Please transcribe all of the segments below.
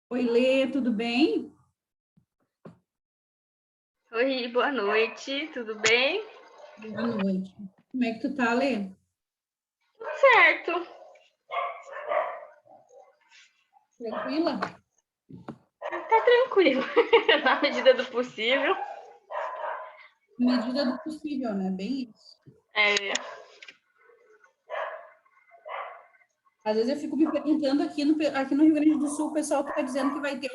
Oi, Lê, tudo bem? Oi, boa noite, tudo bem? Boa noite. Como é que tu tá, Lê? Certo, Tranquila? tá tranquilo, na medida do possível. Medida do possível, né? Bem isso. É, Às vezes eu fico me perguntando aqui no Rio Grande do Sul, o pessoal está dizendo que vai ter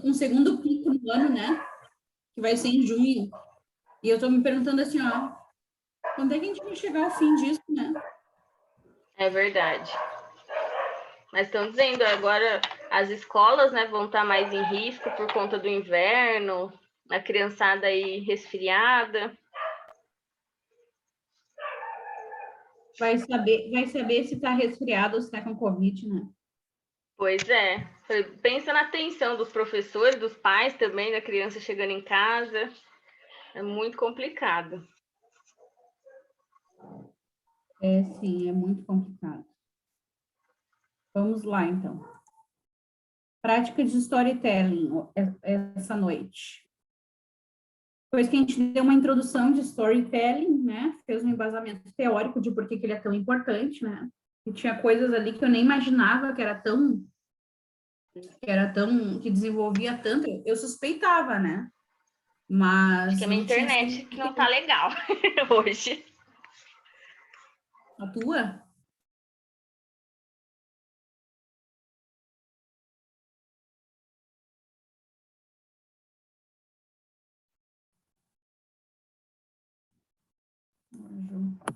um segundo pico no ano, né? Que vai ser em junho. E eu estou me perguntando assim, ó, quando é que a gente vai chegar ao fim disso, né? é verdade. Mas estão dizendo agora as escolas, né, vão estar mais em risco por conta do inverno, a criançada aí resfriada. Vai saber se está resfriado ou se está com Covid, né? Pois é, pensa na atenção dos professores, dos pais também, da criança chegando em casa. É muito complicado. É, sim, é muito complicado. Vamos lá, então. Prática de storytelling essa noite. Depois que a gente deu uma introdução de storytelling, né? Fez um embasamento teórico de por que ele é tão importante, né? E tinha coisas ali que eu nem imaginava que desenvolvia tanto. Eu suspeitava, né? Acho que Mas é minha não tinha internet que não tá legal hoje. a tua.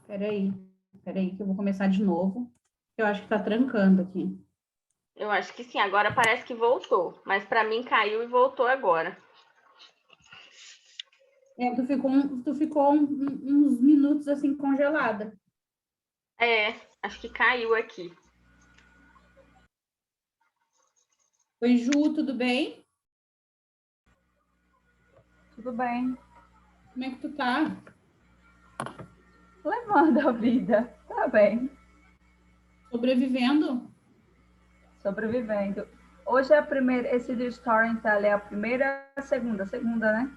Peraí, peraí, que eu vou começar de novo. Eu acho que tá trancando aqui. Eu acho que sim, agora parece que voltou, mas para mim caiu e voltou agora. É, uns minutos assim congelada. É, acho que caiu aqui. Oi, Ju, tudo bem? Tudo bem. Como é que tu tá? Levando a vida. Tá bem. Sobrevivendo? Sobrevivendo. Hoje é a primeira, esse de Storytelling é a primeira, a segunda, né?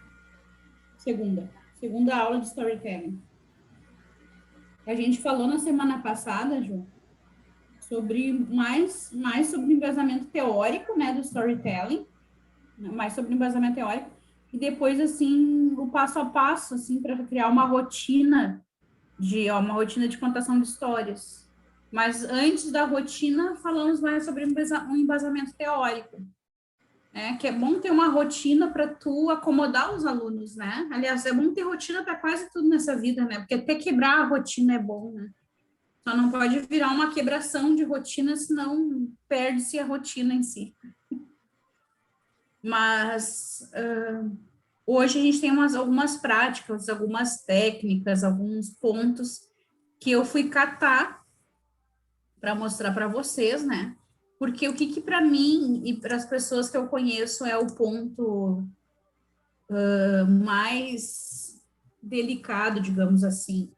Segunda aula de storytelling. A gente falou na semana passada, Ju, sobre mais sobre o embasamento teórico, né, do storytelling, mais sobre o embasamento teórico, e depois, assim, o passo a passo, assim, para criar uma rotina de contação de histórias. Mas antes da rotina, falamos mais sobre um embasamento teórico. Que é bom ter uma rotina para tu acomodar os alunos, né? Aliás, é bom ter rotina para quase tudo nessa vida, né? Porque até quebrar a rotina é bom, né? Só não pode virar uma quebração de rotina, senão perde-se a rotina em si. Mas hoje a gente tem algumas práticas, algumas técnicas, alguns pontos que eu fui catar para mostrar para vocês, né? Porque o que para mim e para as pessoas que eu conheço é o ponto mais delicado, digamos assim.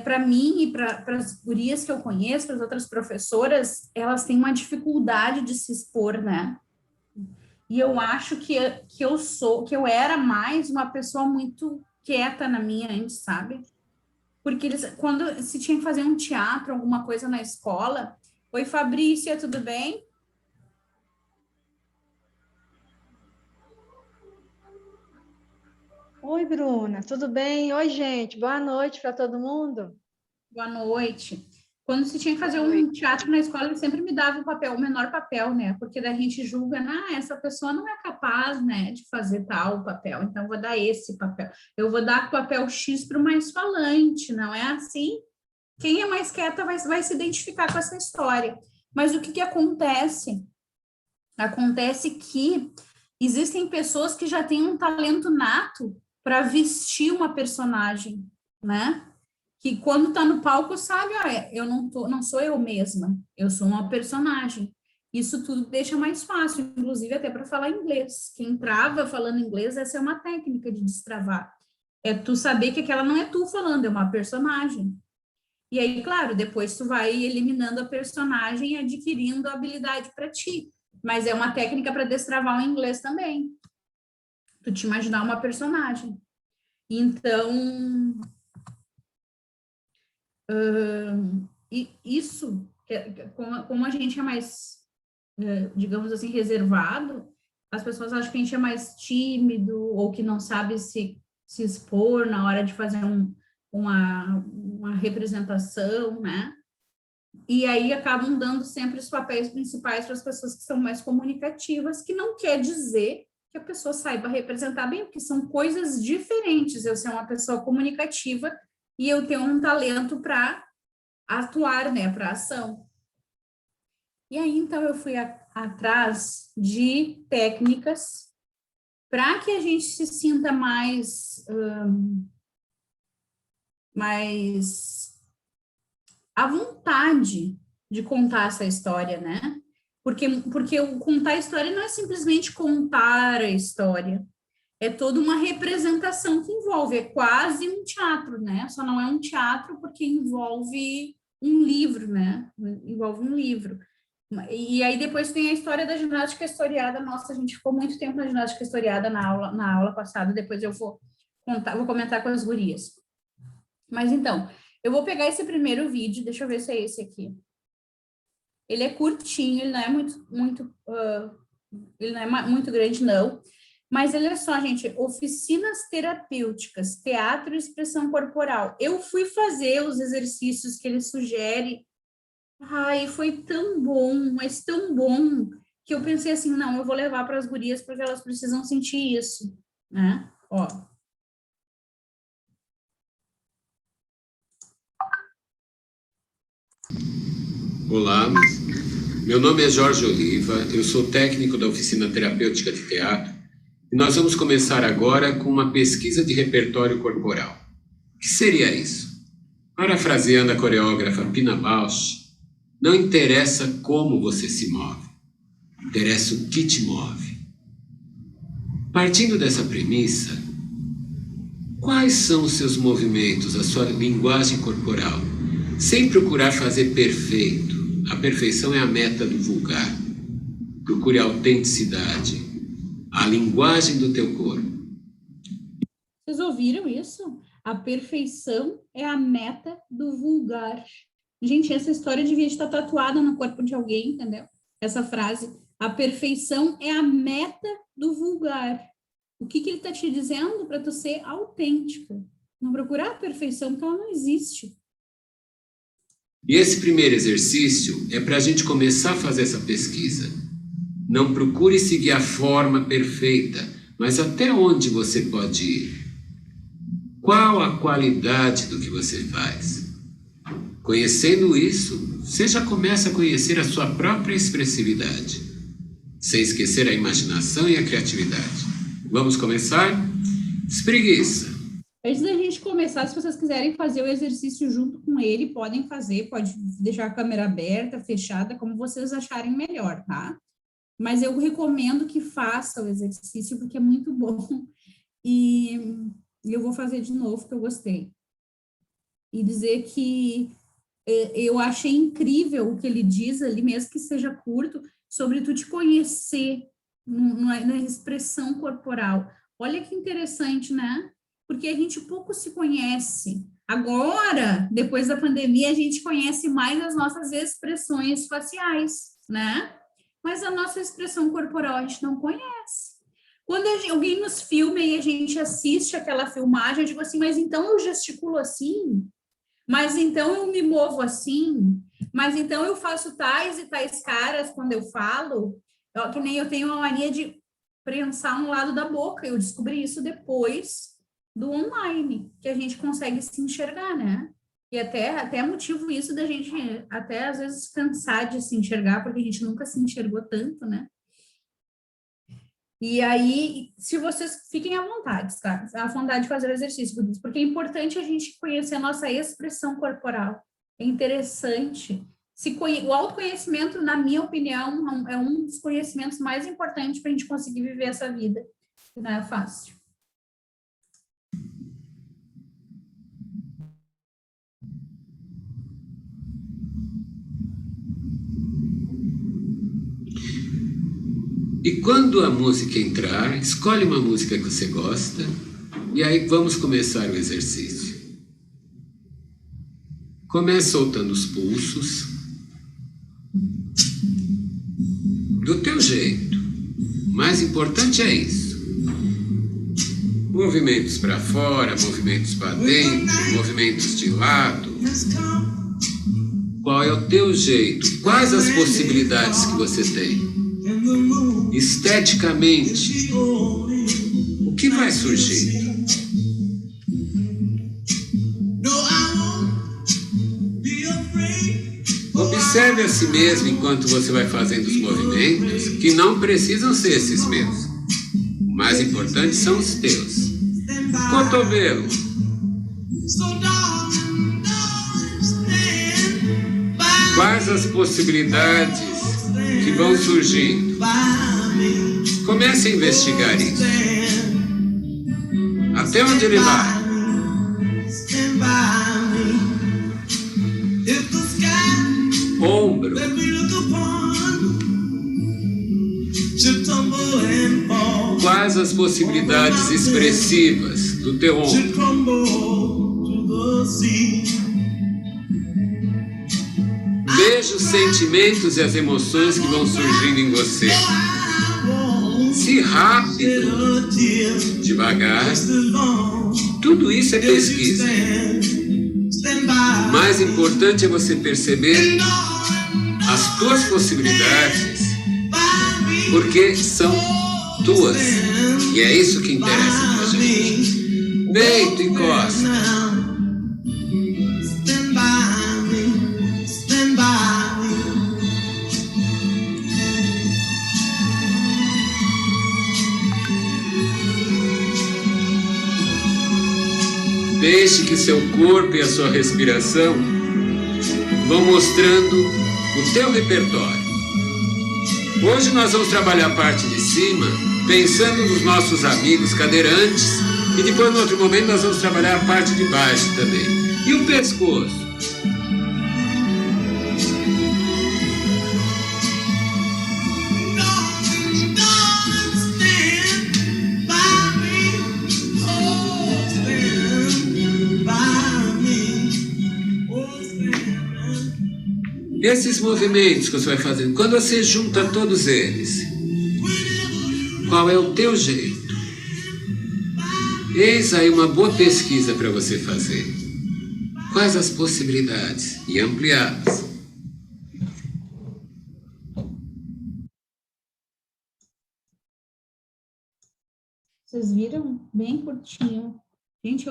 Para mim e para as gurias que eu conheço, para as outras professoras, elas têm uma dificuldade de se expor, né? E eu acho que eu era mais uma pessoa muito quieta na minha antes, sabe? Porque quando se tinha que fazer um teatro, alguma coisa na escola, oi Fabrícia, tudo bem? Oi, Bruna, tudo bem? Oi, gente, boa noite para todo mundo. Boa noite. Quando se tinha que fazer Boa um noite. teatro na escola, ele sempre me dava o menor papel, né? Porque daí a gente julga, essa pessoa não é capaz, né, de fazer tal papel, então eu vou dar esse papel. Eu vou dar o papel X para o mais falante, não é assim? Quem é mais quieta vai se identificar com essa história. Mas o que que acontece? Acontece que existem pessoas que já têm um talento nato para vestir uma personagem, né? Que quando tá no palco sabe, ó, não sou eu mesma, eu sou uma personagem. Isso tudo deixa mais fácil, inclusive até para falar inglês. Quem trava falando inglês, essa é uma técnica de destravar. É tu saber que aquela não é tu falando, é uma personagem. E aí, claro, depois tu vai eliminando a personagem e adquirindo a habilidade para ti. Mas é uma técnica para destravar o inglês também. Tu te imaginar uma personagem. Então, isso, como a gente é mais, digamos assim, reservado, as pessoas acham que a gente é mais tímido ou que não sabe se expor na hora de fazer uma representação, né? E aí acabam dando sempre os papéis principais para as pessoas que são mais comunicativas, que não quer dizer que a pessoa saiba representar bem, porque são coisas diferentes. Eu ser uma pessoa comunicativa e eu ter um talento para atuar, né, para ação. E aí, então, eu fui atrás de técnicas para que a gente se sinta mais à vontade de contar essa história, né? Porque o contar a história não é simplesmente contar a história, é toda uma representação que envolve, é quase um teatro, né? Só não é um teatro porque envolve um livro, né? Envolve um livro. E aí depois tem a história da ginástica historiada. Nossa, a gente ficou muito tempo na ginástica historiada na aula passada, depois eu vou comentar com as gurias. Mas então, eu vou pegar esse primeiro vídeo, deixa eu ver se é esse aqui. Ele é curtinho, ele não é ele não é muito grande, não. Mas olha só, gente, oficinas terapêuticas, teatro e expressão corporal. Eu fui fazer os exercícios que ele sugere. Ai, foi tão bom, mas tão bom, que eu pensei assim, não, eu vou levar para as gurias porque elas precisam sentir isso, né? Ó. Olá, meu nome é Jorge Oliva, eu sou técnico da Oficina Terapêutica de Teatro e nós vamos começar agora com uma pesquisa de repertório corporal. O que seria isso? Parafraseando a coreógrafa Pina Bausch, não interessa como você se move, interessa o que te move. Partindo dessa premissa, quais são os seus movimentos, a sua linguagem corporal? Sem procurar fazer perfeito. A perfeição é a meta do vulgar. Procure a autenticidade, a linguagem do teu corpo. Vocês ouviram isso? A perfeição é a meta do vulgar. Gente, essa história devia estar tatuada no corpo de alguém, entendeu? Essa frase. A perfeição é a meta do vulgar. O que ele está te dizendo? Para tu ser autêntica. Não procurar a perfeição, porque ela não existe. E esse primeiro exercício é para a gente começar a fazer essa pesquisa. Não procure seguir a forma perfeita, mas até onde você pode ir? Qual a qualidade do que você faz? Conhecendo isso, você já começa a conhecer a sua própria expressividade, sem esquecer a imaginação e a criatividade. Vamos começar? Espreguiça. Antes da gente começar, se vocês quiserem fazer o exercício junto com ele, podem fazer, pode deixar a câmera aberta, fechada, como vocês acharem melhor, tá? Mas eu recomendo que faça o exercício, porque é muito bom. E eu vou fazer de novo, que eu gostei. E dizer que eu achei incrível o que ele diz ali, mesmo que seja curto, sobre tu te conhecer na expressão corporal. Olha que interessante, né? Porque a gente pouco se conhece. Agora, depois da pandemia, a gente conhece mais as nossas expressões faciais, né? Mas a nossa expressão corporal a gente não conhece. Quando alguém nos filma e a gente assiste aquela filmagem, eu digo assim, mas então eu gesticulo assim? Mas então eu me movo assim? Mas então eu faço tais e tais caras quando eu falo? Que nem eu tenho uma mania de prensar um lado da boca. Eu descobri isso depois do online, que a gente consegue se enxergar, né? E até motivo isso da gente até às vezes cansar de se enxergar, porque a gente nunca se enxergou tanto, né? E aí, se vocês fiquem à vontade, tá? À vontade de fazer o exercício, porque é importante a gente conhecer a nossa expressão corporal. É interessante. O autoconhecimento, na minha opinião, é um dos conhecimentos mais importantes para a gente conseguir viver essa vida. Não é fácil. E quando a música entrar, escolhe uma música que você gosta e aí vamos começar o exercício. Comece soltando os pulsos do teu jeito. O mais importante é isso. Movimentos para fora, movimentos para dentro, movimentos de lado. Qual é o teu jeito? Quais as possibilidades que você tem? Esteticamente, o que vai surgir? Observe a si mesmo enquanto você vai fazendo os movimentos, que não precisam ser esses meus. O mais importante são os teus. Cotovelo. Quais as possibilidades que vão surgindo? Comece a investigar isso. Até onde ele vai? Ombro. Quais as possibilidades expressivas do teu ombro? Veja os sentimentos e as emoções que vão surgindo em você. Se rápido, devagar, tudo isso é pesquisa. O mais importante é você perceber as tuas possibilidades, porque são tuas. E é isso que interessa pra gente. Peito e costa. Deixe que seu corpo e a sua respiração vão mostrando o teu repertório. Hoje nós vamos trabalhar a parte de cima, pensando nos nossos amigos cadeirantes, e depois, no outro momento, nós vamos trabalhar a parte de baixo também. E o pescoço? Esses movimentos que você vai fazendo, quando você junta todos eles, qual é o teu jeito? Eis aí uma boa pesquisa para você fazer. Quais as possibilidades e ampliá-las? Vocês viram? Bem curtinho. Gente,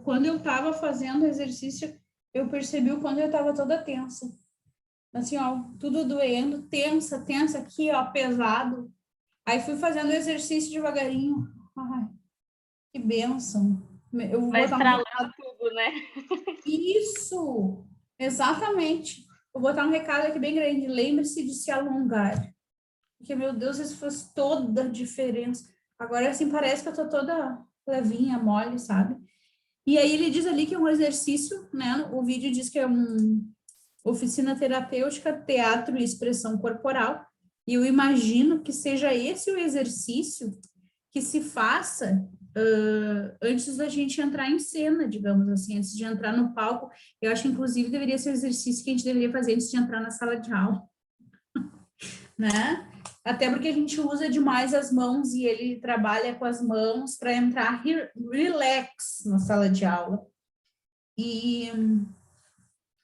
quando eu estava fazendo o exercício, eu percebi o quando eu estava toda tensa. Assim, ó, tudo doendo, tensa aqui, ó, pesado. Aí fui fazendo o exercício devagarinho. Ai, que bênção. Eu vou vai botar estralando tudo, né? Isso, exatamente. Vou botar um recado aqui bem grande. Lembre-se de se alongar. Porque, meu Deus, isso faz toda a diferença. Agora, assim, parece que eu tô toda levinha, mole, sabe? E aí ele diz ali que é um exercício, né? O vídeo diz que é oficina terapêutica, teatro e expressão corporal, e eu imagino que seja esse o exercício que se faça antes da gente entrar em cena, digamos assim, antes de entrar no palco. Eu acho que, inclusive, deveria ser o exercício que a gente deveria fazer antes de entrar na sala de aula, né? Até porque a gente usa demais as mãos e ele trabalha com as mãos para entrar relax na sala de aula. E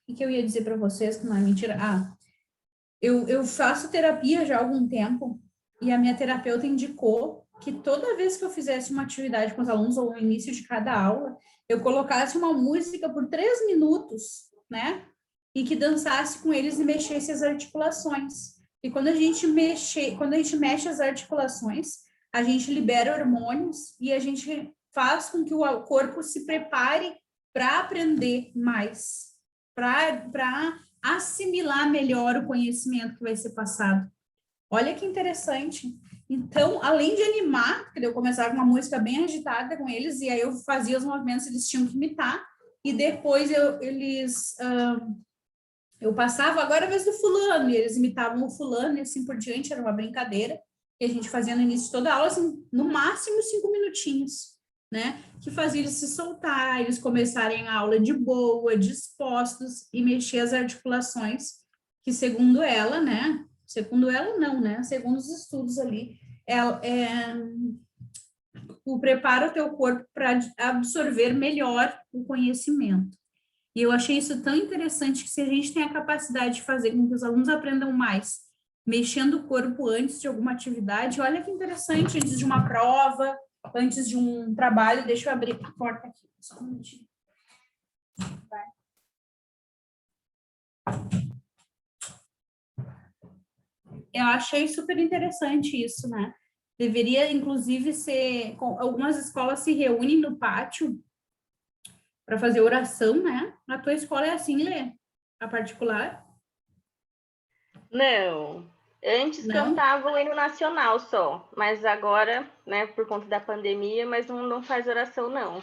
o que eu ia dizer para vocês, que não é mentira? Eu faço terapia já há algum tempo e a minha terapeuta indicou que toda vez que eu fizesse uma atividade com os alunos ou no início de cada aula, eu colocasse uma música por 3 minutos, né? E que dançasse com eles e mexesse as articulações. E quando a gente mexe as articulações, a gente libera hormônios e a gente faz com que o corpo se prepare para aprender mais, para assimilar melhor o conhecimento que vai ser passado. Olha que interessante. Então, além de animar, porque eu começava com uma música bem agitada com eles, e aí eu fazia os movimentos, eles tinham que imitar, e depois eu passava, agora é a vez do fulano, e eles imitavam o fulano, e assim por diante, era uma brincadeira. que a gente fazia no início de toda a aula, assim, no máximo 5 minutinhos, né? Que fazia eles se soltar, eles começarem a aula de boa, dispostos, e mexer as articulações, que segundo ela, né? Segundo ela, não, né? Segundo os estudos ali, o prepara o teu corpo para absorver melhor o conhecimento. E eu achei isso tão interessante, que se a gente tem a capacidade de fazer com que os alunos aprendam mais, mexendo o corpo antes de alguma atividade, olha que interessante, antes de uma prova, antes de um trabalho. Deixa eu abrir a porta aqui, só um minutinho. Vai. Eu achei super interessante isso, né? Deveria, inclusive, ser... Algumas escolas se reúnem no pátio para fazer oração, né? A tua escola é assim, Lê? A particular? Não. Antes cantava o hino nacional só, mas agora, né, por conta da pandemia, mas não faz oração, não.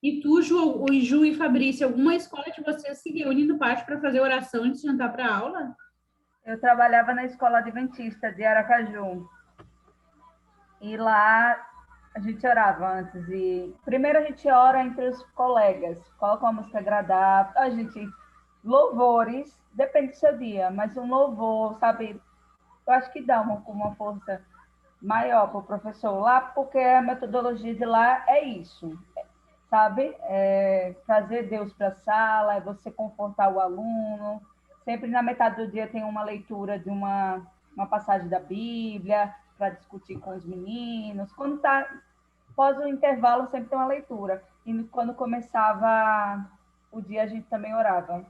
E tu, Ju e Fabrício, alguma escola de vocês se reúne no pátio para fazer oração antes de entrar para a aula? Eu trabalhava na escola adventista de Aracaju. E lá a gente orava antes. E primeiro a gente ora entre os colegas, coloca uma música agradável, a gente louvores, depende do seu dia, mas um louvor, sabe? Eu acho que dá uma força maior para o professor lá, porque a metodologia de lá é isso, sabe? É trazer Deus para a sala, é você confortar o aluno. Sempre na metade do dia tem uma leitura de uma passagem da Bíblia para discutir com os meninos. Quando está após o intervalo, sempre tem uma leitura. E quando começava o dia, a gente também orava.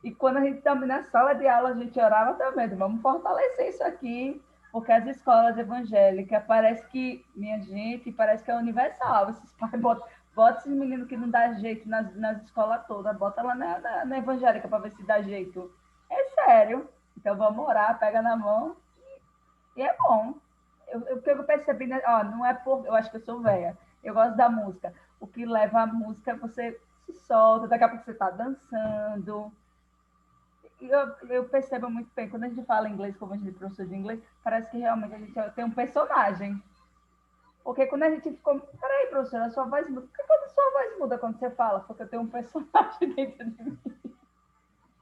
E quando a gente também na sala de aula, a gente orava também. Vamos fortalecer isso aqui, porque as escolas evangélicas, parece que, minha gente, parece que é universal. Esses pais bota esses meninos que não dá jeito nas escolas todas, bota lá na evangélica para ver se dá jeito. É sério. Então vamos orar, pega na mão. E é bom. O que eu percebi, né? Ó, não é por... Eu acho que eu sou velha. Eu gosto da música. O que leva a música, você se solta, daqui a pouco você está dançando. Eu percebo muito bem, quando a gente fala inglês, como a gente é professor de inglês, parece que realmente a gente tem um personagem. Porque quando a gente ficou... Peraí, professora, a sua voz muda. Por que a sua voz muda quando você fala? Porque eu tenho um personagem dentro de mim.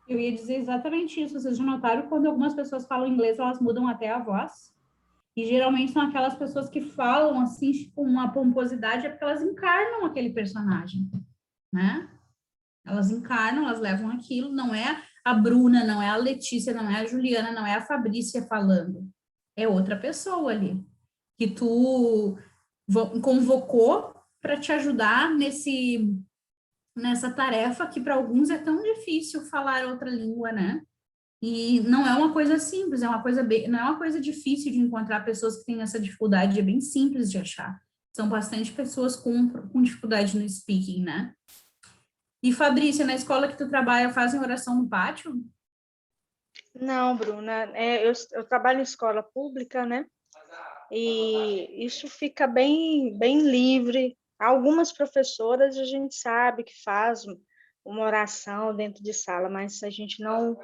Eu ia dizer exatamente isso. Vocês já notaram, quando algumas pessoas falam inglês, elas mudam até a voz? E geralmente são aquelas pessoas que falam assim, com uma pomposidade, é porque elas encarnam aquele personagem, né? Elas encarnam, elas levam aquilo, não é a Bruna, não é a Letícia, não é a Juliana, não é a Fabrícia falando. É outra pessoa ali, que tu convocou para te ajudar nessa tarefa que para alguns é tão difícil falar outra língua, né? E não é uma coisa simples, não é uma coisa difícil de encontrar pessoas que têm essa dificuldade, é bem simples de achar. São bastante pessoas com dificuldade no speaking, né? E, Fabrícia, na escola que tu trabalha, fazem oração no pátio? Não, Bruna, eu trabalho em escola pública, né? E isso fica bem livre. Algumas professoras a gente sabe que faz uma oração dentro de sala, mas a gente não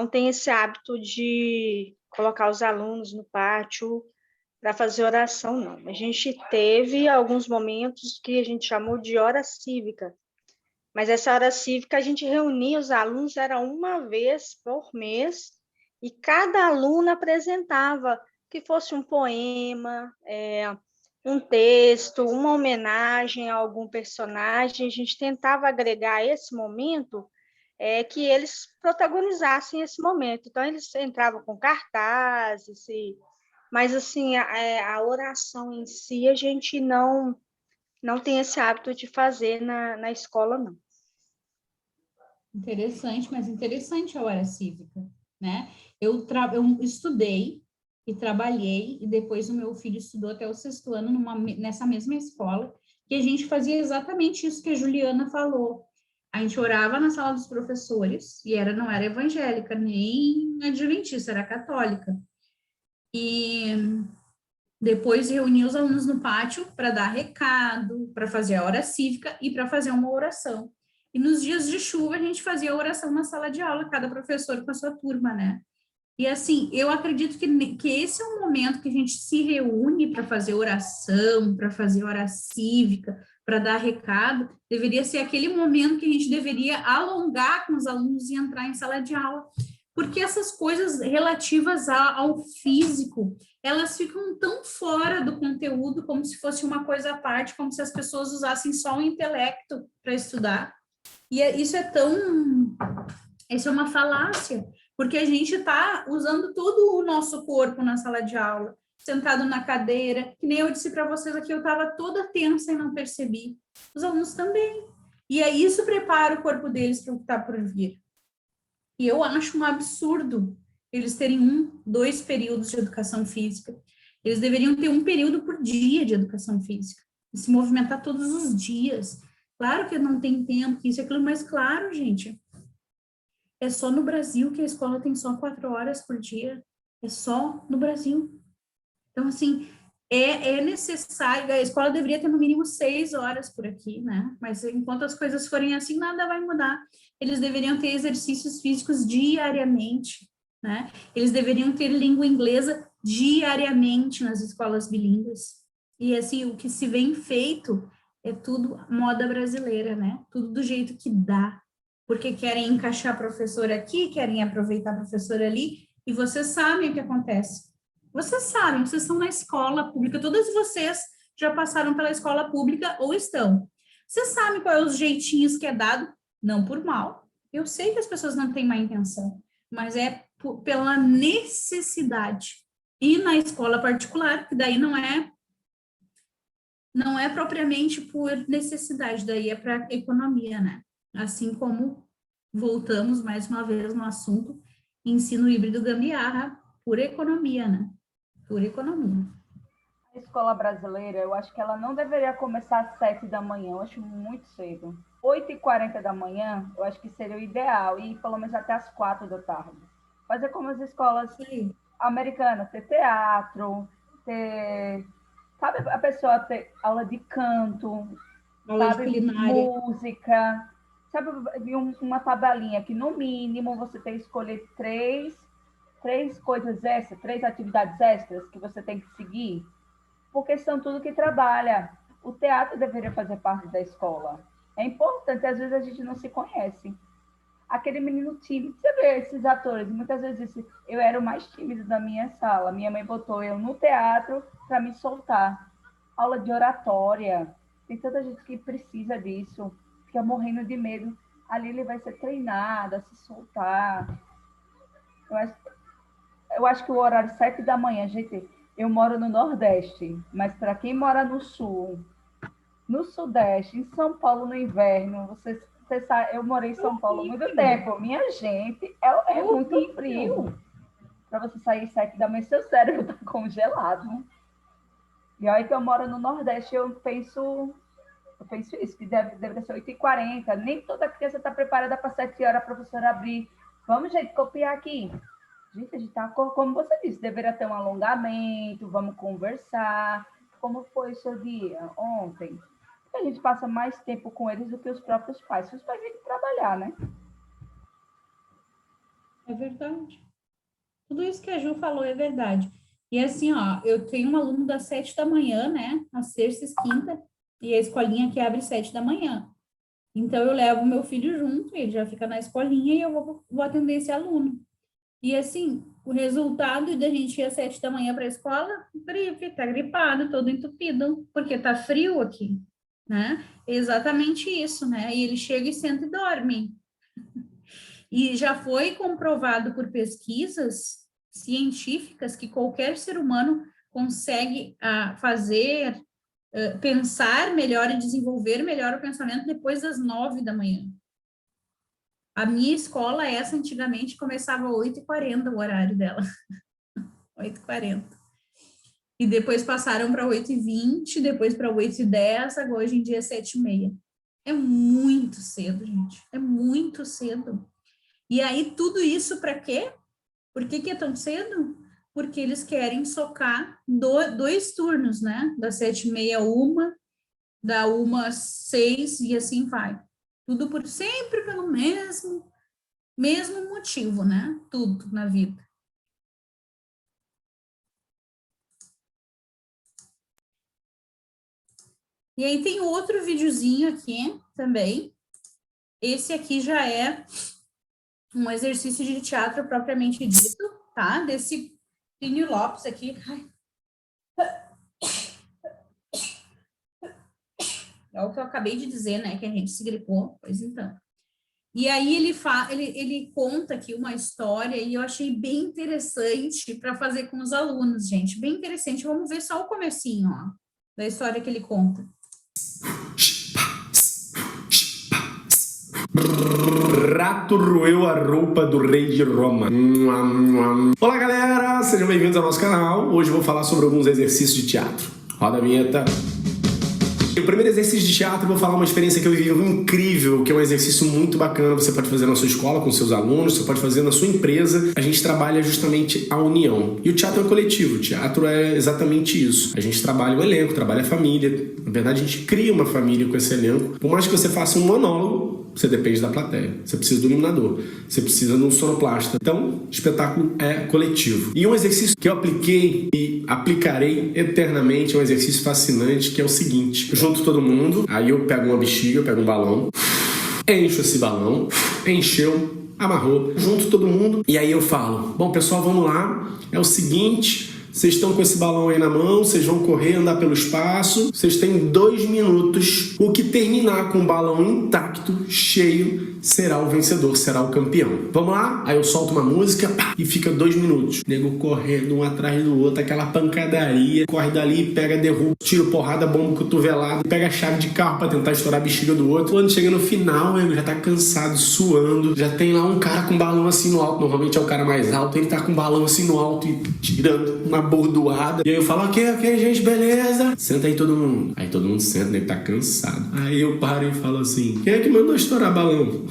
tem esse hábito de colocar os alunos no pátio para fazer oração, não. A gente teve alguns momentos que a gente chamou de hora cívica, mas essa hora cívica a gente reunia os alunos, era uma vez por mês, e cada aluno apresentava, que fosse um poema, um texto, uma homenagem a algum personagem. A gente tentava agregar esse momento, que eles protagonizassem esse momento. Então, eles entravam com cartazes, mas assim, a oração em si, a gente não tem esse hábito de fazer na escola, não. Interessante, mas interessante a hora cívica, né? Eu estudei e trabalhei, e depois o meu filho estudou até o 6º ano nessa mesma escola, que a gente fazia exatamente isso que a Juliana falou. A gente orava na sala dos professores, e não era evangélica, nem adventista, era católica. E depois reunia os alunos no pátio para dar recado, para fazer a hora cívica e para fazer uma oração. E nos dias de chuva a gente fazia a oração na sala de aula, cada professor com a sua turma, né? E assim, eu acredito que esse é um momento que a gente se reúne para fazer oração, para fazer hora cívica, para dar recado, deveria ser aquele momento que a gente deveria alongar com os alunos e entrar em sala de aula. Porque essas coisas relativas ao físico, elas ficam tão fora do conteúdo, como se fosse uma coisa à parte, como se as pessoas usassem só o intelecto para estudar. E isso é uma falácia, porque a gente está usando todo o nosso corpo na sala de aula, sentado na cadeira, que nem eu disse para vocês aqui, eu estava toda tensa e não percebi. Os alunos também. E aí isso prepara o corpo deles para o que está por vir. E eu acho um absurdo eles terem 2 períodos de educação física. Eles deveriam ter 1 período por dia de educação física, e se movimentar todos os dias. Claro que não tem tempo, isso e aquilo, mas claro, gente, é só no Brasil que a escola tem só 4 horas por dia. É só no Brasil. Então, assim, é necessário, a escola deveria ter no mínimo 6 horas por aqui, né? Mas enquanto as coisas forem assim, nada vai mudar. Eles deveriam ter exercícios físicos diariamente, né? Eles deveriam ter língua inglesa diariamente nas escolas bilíngues. E, assim, o que se vem feito é tudo moda brasileira, né? Tudo do jeito que dá. Porque querem encaixar professor aqui, querem aproveitar professor ali, e vocês sabem o que acontece. Vocês sabem, vocês estão na escola pública, todas vocês já passaram pela escola pública ou estão. Vocês sabem qual é os jeitinhos que é dado? Não por mal. Eu sei que as pessoas não têm má intenção, mas é pela necessidade. E na escola particular, que daí não é propriamente por necessidade, daí é para economia, né? Assim como voltamos mais uma vez no assunto ensino híbrido gambiarra, por economia, né? Por economia. A escola brasileira, eu acho que ela não deveria começar às 7 da manhã, eu acho muito cedo. 8h40 da manhã, eu acho que seria o ideal, e pelo menos até às 4 da tarde. Fazer como as escolas americanas, ter teatro, sabe, a pessoa ter aula de canto, aula sabe, de culinária, música, sabe, uma tabelinha que no mínimo você tem que escolher 3 coisas extras, 3 atividades extras que você tem que seguir, porque são tudo que trabalha. O teatro deveria fazer parte da escola. É importante, às vezes a gente não se conhece. Aquele menino tímido, você vê esses atores, muitas vezes eu era o mais tímido da minha sala, minha mãe botou eu no teatro para me soltar. Aula de oratória, tem tanta gente que precisa disso, fica morrendo de medo. Ali ele vai ser treinado a se soltar. Eu acho que o horário 7 da manhã, gente, eu moro no Nordeste, mas para quem mora no Sul, no Sudeste, em São Paulo no inverno, você sabe, eu morei em São Paulo há muito tempo. Minha gente, é muito frio. Para você sair 7 da manhã, seu cérebro está congelado. E aí que eu moro no Nordeste, eu penso isso, que deve ser 8h40. Nem toda criança está preparada para 7 horas, a professora abrir. Vamos, gente, copiar aqui. Gente, a gente está, como você disse, deveria ter um alongamento, vamos conversar. Como foi o seu dia ontem? A gente passa mais tempo com eles do que os próprios pais. Os pais têm que trabalhar, né? É verdade. Tudo isso que a Ju falou é verdade. E assim, ó, eu tenho um aluno das 7 da manhã, né? Às terças e quinta, e a escolinha que abre 7 da manhã. Então, eu levo meu filho junto, ele já fica na escolinha e eu vou atender esse aluno. E assim, o resultado da gente ir às 7 da manhã para a escola, gripe, tá gripado, todo entupido, porque tá frio aqui, né? É exatamente isso, né? E ele chega e senta e dorme. E já foi comprovado por pesquisas científicas que qualquer ser humano consegue fazer, pensar melhor e desenvolver melhor o pensamento depois das 9 da manhã. A minha escola, essa antigamente, começava às 8h40 o horário dela. 8h40. E depois passaram para 8h20, depois para 8h10, agora hoje em dia é 7h30. É muito cedo, gente. É muito cedo. E aí, tudo isso para quê? Por que é tão cedo? Porque eles querem socar 2 turnos, né? Das 7h30 a 1, da 1 às 6 e assim vai. Tudo sempre pelo mesmo motivo, né? Tudo na vida. E aí tem outro videozinho aqui também. Esse aqui já é um exercício de teatro propriamente dito, tá? Desse Plínio Lopes aqui. Ai. É o que eu acabei de dizer, né? Que a gente se gripou. Pois então. E aí ele conta aqui uma história e eu achei bem interessante para fazer com os alunos, gente. Bem interessante. Vamos ver só o comecinho, ó, da história que ele conta. Rato roeu a roupa do rei de Roma. Olá, galera! Sejam bem-vindos ao nosso canal. Hoje eu vou falar sobre alguns exercícios de teatro. Roda a vinheta. O primeiro exercício de teatro, eu vou falar uma experiência que eu vivi incrível, que é um exercício muito bacana. Você pode fazer na sua escola com seus alunos, você pode fazer na sua empresa. A gente trabalha justamente a união. E o teatro é coletivo, o teatro é exatamente isso. A gente trabalha o elenco, trabalha a família. Na verdade, a gente cria uma família com esse elenco. Por mais que você faça um monólogo, você depende da plateia. Você precisa do iluminador. Você precisa de um sonoplasta. Então, o espetáculo é coletivo. E um exercício que eu apliquei e aplicarei eternamente é um exercício fascinante, que é o seguinte. Eu junto todo mundo, aí eu pego uma bexiga, eu pego um balão, encho esse balão, encheu, amarrou, junto todo mundo, e aí eu falo, bom, pessoal, vamos lá, é o seguinte... Vocês estão com esse balão aí na mão, vocês vão correr, andar pelo espaço. Vocês têm 2 minutos. O que terminar com o balão intacto, cheio, será o vencedor, será o campeão. Vamos lá? Aí eu solto uma música pá, e fica 2 minutos. Nego correndo um atrás do outro, aquela pancadaria. Corre dali, pega, derruba, tiro porrada, bomba cotovelada, pega a chave de carro pra tentar estourar a bexiga do outro. Quando chega no final, nego já tá cansado, suando. Já tem lá um cara com balão assim no alto. Normalmente é o cara mais alto. Ele tá com balão assim no alto e tirando uma bordoada. E aí eu falo, ok, gente, beleza. Senta aí todo mundo. Aí todo mundo senta, né? Tá cansado. Aí eu paro e falo assim, quem é que mandou estourar balão?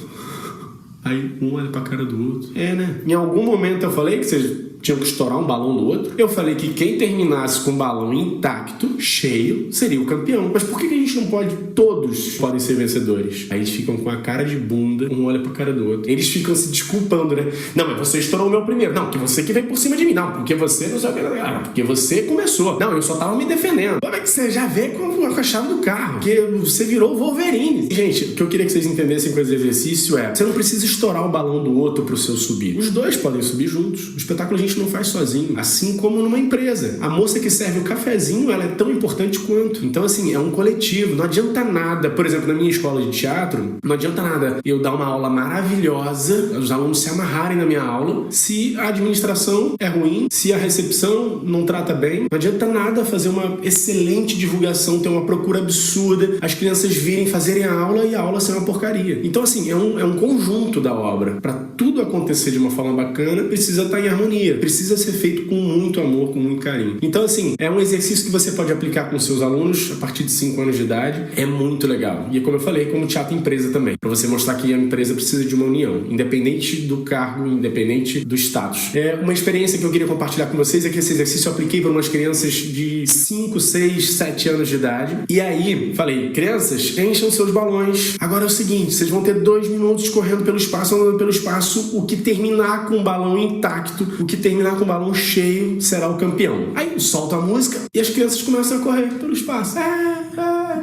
Aí um olha pra cara do outro. É, né? Em algum momento eu falei que vocês tinham que estourar um balão do outro. Eu falei que quem terminasse com o balão intacto, cheio, seria o campeão. Mas por que a gente não pode? Todos podem ser vencedores. Aí eles ficam com a cara de bunda, um olha pra cara do outro. Eles ficam se desculpando, né? Não, mas você estourou o meu primeiro. Não, porque você que veio por cima de mim. Não, porque você não sabe. Porque você começou. Não, eu só tava me defendendo. Como é que você já vê com a chave do carro? Porque você virou o Wolverine. Gente, o que eu queria que vocês entendessem com esse exercício é: você não precisa estourar o balão do outro pro seu subir. Os dois podem subir juntos. O espetáculo a gente não faz sozinho. Assim como numa empresa. A moça que serve o cafezinho, ela é tão importante quanto. Então, assim, é um coletivo. Não adianta nada. Por exemplo, na minha escola de teatro, não adianta nada eu dar uma aula maravilhosa, os alunos se amarrarem na minha aula, se a administração é ruim, se a recepção não trata bem. Não adianta nada fazer uma excelente divulgação, ter uma procura absurda, as crianças virem fazerem a aula e a aula ser uma porcaria. Então, assim, é um conjunto da obra. Para tudo acontecer de uma forma bacana, precisa estar em harmonia. Precisa ser feito com muito amor, com muito carinho. Então, assim, é um exercício que você pode aplicar com seus alunos a partir de 5 anos de idade. É muito legal. E como eu falei, como teatro empresa também. Para você mostrar que a empresa precisa de uma união, independente do cargo, independente do status. Uma experiência que eu queria compartilhar com vocês é que esse exercício eu apliquei para umas crianças de 5, 6, 7 anos de idade. E aí, falei, crianças, encham seus balões. Agora é o seguinte, vocês vão ter 2 minutos correndo pelo espaço, andando pelo espaço. O que terminar com o balão intacto, o que terminar com o balão cheio, será o campeão. Aí solta a música e as crianças começam a correr pelo espaço.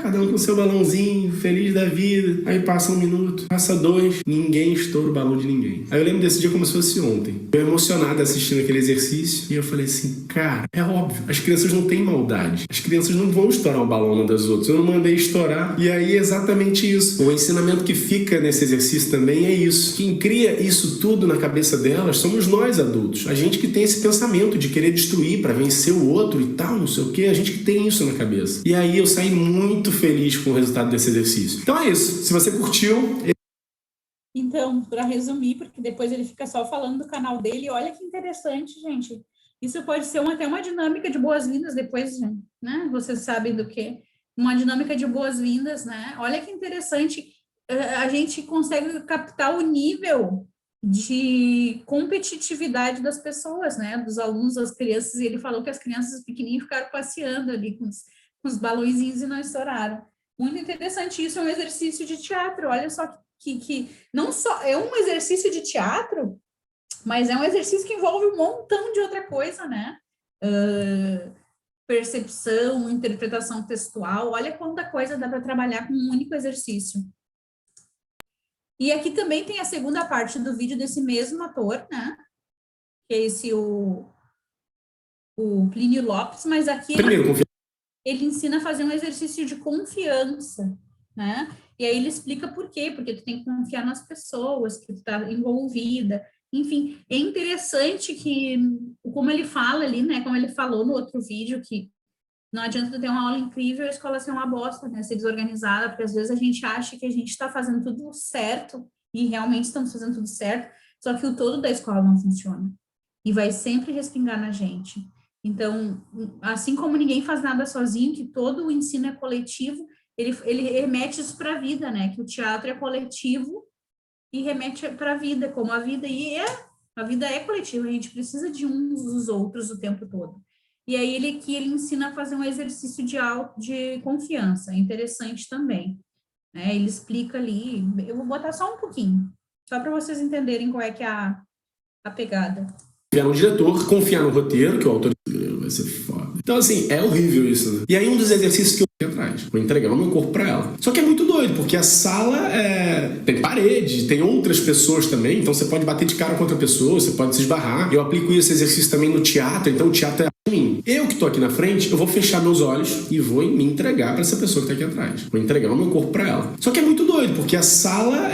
Cada um com seu balãozinho, feliz da vida. Aí passa 1 minuto, passa 2, ninguém estoura o balão de ninguém. Aí eu lembro desse dia como se fosse ontem. Eu emocionado assistindo aquele exercício e eu falei assim, cara, é óbvio, as crianças não têm maldade. As crianças não vão estourar o balão uma das outras. Eu não mandei estourar. E aí é exatamente isso. O ensinamento que fica nesse exercício também é isso. Quem cria isso tudo na cabeça delas somos nós adultos. A gente que tem esse pensamento de querer destruir para vencer o outro e tal, não sei o quê. A gente que tem isso na cabeça. E aí eu saí muito feliz com o resultado desse exercício. Então é isso. Se você curtiu... Então, para resumir, porque depois ele fica só falando do canal dele, olha que interessante, gente. Isso pode ser até uma dinâmica de boas-vindas depois, né? Vocês sabem do que? Uma dinâmica de boas-vindas, né? Olha que interessante. A gente consegue captar o nível de competitividade das pessoas, né? Dos alunos, das crianças. E ele falou que as crianças pequenininhas ficaram passeando ali com os balõezinhos e não estouraram. Muito interessante. Isso é um exercício de teatro. Olha só que não só é um exercício de teatro, mas é um exercício que envolve um montão de outra coisa, né? percepção, interpretação textual. Olha quanta coisa dá para trabalhar com um único exercício. E aqui também tem a segunda parte do vídeo desse mesmo ator, né? Que é esse o Plínio Lopes, mas aqui ele ensina a fazer um exercício de confiança, né? E aí ele explica por quê, porque tu tem que confiar nas pessoas, que tu está envolvida. Enfim, é interessante que, como ele fala ali, né? Como ele falou no outro vídeo, que não adianta tu ter uma aula incrível e a escola ser uma bosta, né? Ser desorganizada, porque às vezes a gente acha que a gente está fazendo tudo certo e realmente estamos fazendo tudo certo, só que o todo da escola não funciona. E vai sempre respingar na gente. Então, assim como ninguém faz nada sozinho, que todo o ensino é coletivo, ele remete isso para a vida, né? Que o teatro é coletivo e remete para a vida, como a vida a vida é coletiva, a gente precisa de uns dos outros o tempo todo. E aí ele ensina a fazer um exercício de confiança, é interessante também. Né? Ele explica ali, eu vou botar só um pouquinho, só para vocês entenderem qual é que é a pegada. Confiar no diretor, confiar no roteiro, que o autor vai ser foda. Então, assim, é horrível isso, né? E aí um dos exercícios que eu fui atrás, vou entregar o meu corpo pra ela. Só que é muito doido, porque a sala tem parede, tem outras pessoas também, então você pode bater de cara com outra pessoa, você pode se esbarrar. Eu aplico esse exercício também no teatro, então o teatro é mim. Eu que tô aqui na frente, eu vou fechar meus olhos e vou me entregar para essa pessoa que tá aqui atrás. Vou entregar o meu corpo para ela. Só que é muito doido, porque a sala